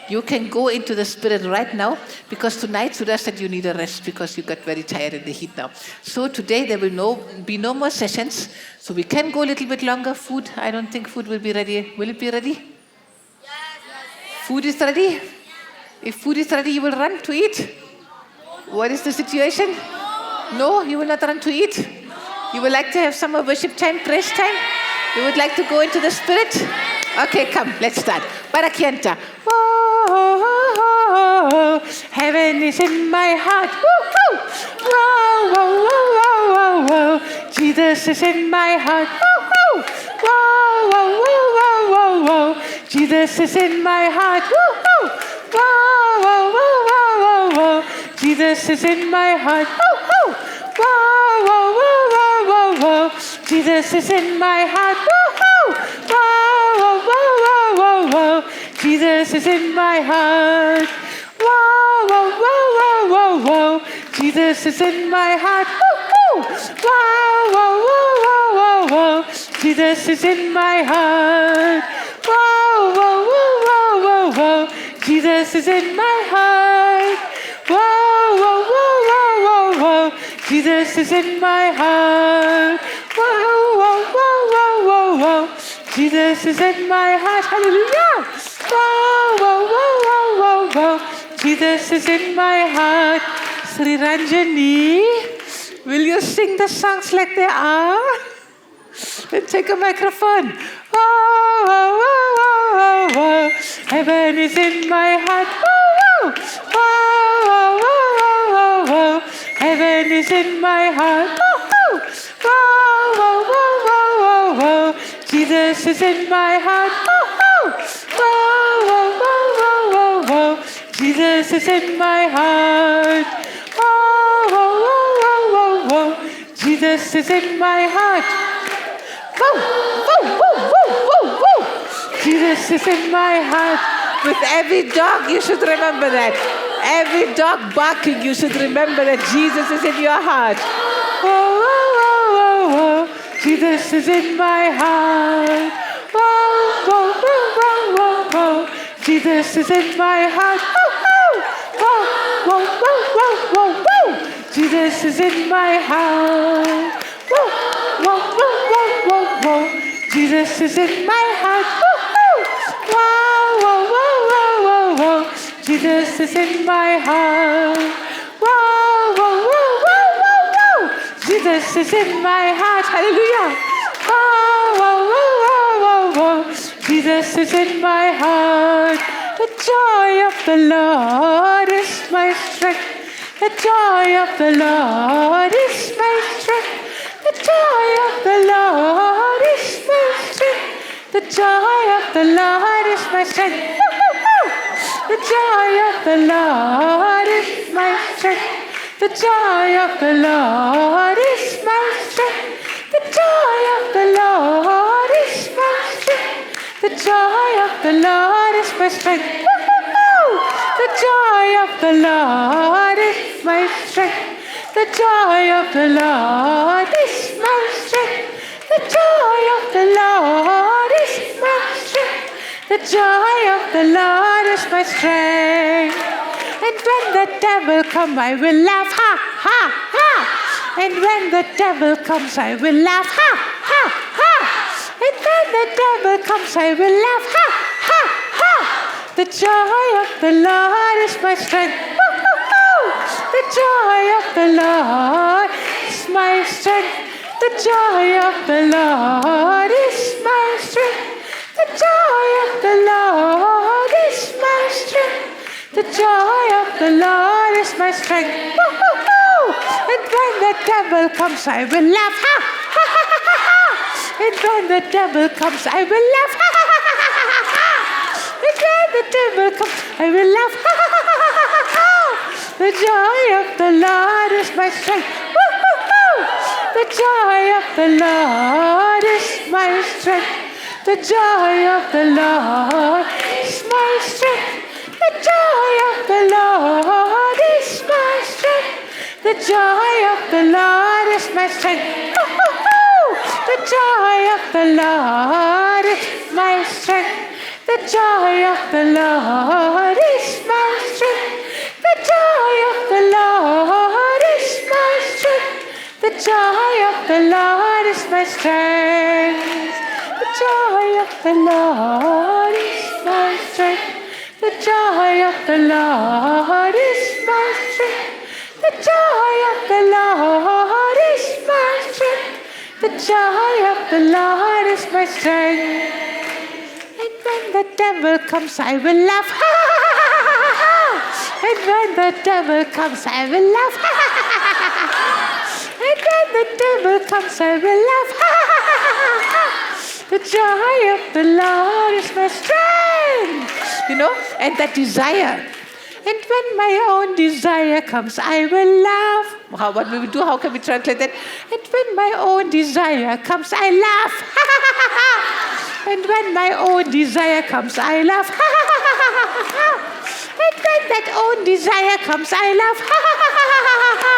Speaker 1: You can go into the Spirit right now, because tonight Sudha said you need a rest because you got very tired in the heat now. So today there will be no more sessions. So we can go a little bit longer. Food, I don't think food will be ready. Will it be ready? Yes. Food is ready? If food is ready, you will run to eat? What is the situation? No, you will not run to eat? You would like to have some more worship time, praise time? You would like to go into the Spirit? Okay, come, let's start. Barakianta. Heaven is in my heart. Whoa, whoa, whoa, whoa, whoa. Jesus is in my heart. Whoa, whoa, whoa, whoa, whoa. Jesus is in my heart. Whoa, whoa, whoa, whoa. Jesus is in my heart. Whoa, whoa, whoa, whoa. Jesus is in my heart. Whoa, whoa, whoa, whoa. Jesus is in my heart. Whoa, whoa, whoa, whoa, whoa. Jesus is in my heart. Whoa, whoa, whoa, whoa, whoa. Jesus is in my heart. Whoa, whoa, whoa, whoa, whoa. Jesus is in my heart. Whoa, whoa, whoa, whoa, whoa. Jesus is in my heart. Whoa, whoa, whoa, whoa, whoa. Jesus is in my heart. Hallelujah. Whoa, whoa, whoa, whoa, whoa, whoa. Jesus is in my heart. Sri Ranjani, will you sing the songs like they are? And take a microphone. Whoa, whoa, whoa, whoa, whoa. Heaven is in my heart. Whoa, whoa, whoa, whoa, whoa, whoa. Heaven is in my heart. Whoa, whoa, whoa, whoa, whoa, whoa. Jesus is in my heart. Whoa, whoa, whoa, whoa, whoa, whoa. Jesus is in my heart. Whoa, whoa, whoa, whoa, whoa. Jesus is in my heart. Whoa, whoa, whoa, whoa, whoa, whoa. Jesus is in my heart. With every dog, you should remember that. Every dog barking, you should remember that Jesus is in your heart. Whoa, whoa, whoa, whoa. Jesus is in my heart. Whoa, whoa, whoa, whoa, whoa, whoa. Jesus is in my heart. Whoa, whoa, whoa, whoa, whoa, whoa. Jesus is in my heart. Whoa, whoa, whoa, whoa, whoa, whoa. Jesus is in my heart. Whoa, whoa, whoa, whoa, whoa, whoa. Jesus is in my heart. Whoa, whoa, whoa, whoa, whoa, whoa. Jesus is in my heart. Hallelujah. Whoa, whoa, whoa, whoa, whoa, whoa. Jesus is in my heart. The joy of the Lord is my strength. The joy of the Lord is my strength. The joy of the Lord is my strength. The joy of the Lord is my strength. The joy of the Lord is my strength. The joy of the Lord is my strength. The joy of the Lord is my strength. The joy of the Lord is my strength. The joy of the Lord is my strength. The joy of the Lord is my strength. The joy of the Lord is my strength. The joy of the Lord is my strength. And when the devil comes, I will laugh, ha, ha, ha. And when the devil comes, I will laugh, ha, ha, ha. And when the devil comes, I will laugh, ha, ha, ha. The joy of the Lord is my strength. The joy of the Lord is my strength. The joy of the Lord is my strength. The joy of the Lord is my strength. The joy of the Lord is my strength. And when the devil comes, I will laugh. Ha, ha, ha, ha, ha. And when the devil comes, I will laugh. Ha, ha, ha, ha, ha. And when the devil comes, I will laugh. Ha, ha, ha, ha, ha, ha. The joy of the Lord is my strength. The joy of the Lord is my strength. The joy of the Lord is my strength. The joy of the Lord is my strength. The joy of the Lord is my strength. The joy of the Lord is my strength. The joy of the Lord is my strength. The joy of the Lord is my strength. The joy of the Lord is my strength. The joy of the Lord is my strength. The joy of the Lord is my strength. The joy of the Lord is my strength. The joy of the Lord is my strength. And when the devil comes, I will laugh. Ha, ha, ha, ha, ha. And when the devil comes, I will laugh. Ha, ha, ha, ha, ha. And when the devil comes, I will laugh. Ha, ha, ha, ha, ha. The joy of the Lord is my strength. You know, and that desire. And when my own desire comes, I will laugh. What will we do? How can we translate that? And when my own desire comes, I laugh. Ha, ha, ha, ha. And when my own desire comes, I laugh. Ha, ha, ha, ha, ha, ha. And when that own desire comes, I laugh. Ha, ha, ha, ha, ha, ha, ha.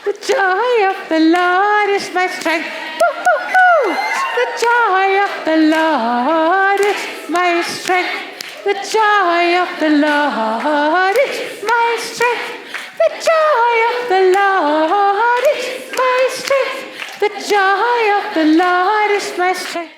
Speaker 1: The joy of the Lord is my strength. The joy of the Lord is my strength. The joy of the Lord is my strength. The joy of the Lord is my strength. The joy of the Lord is my strength.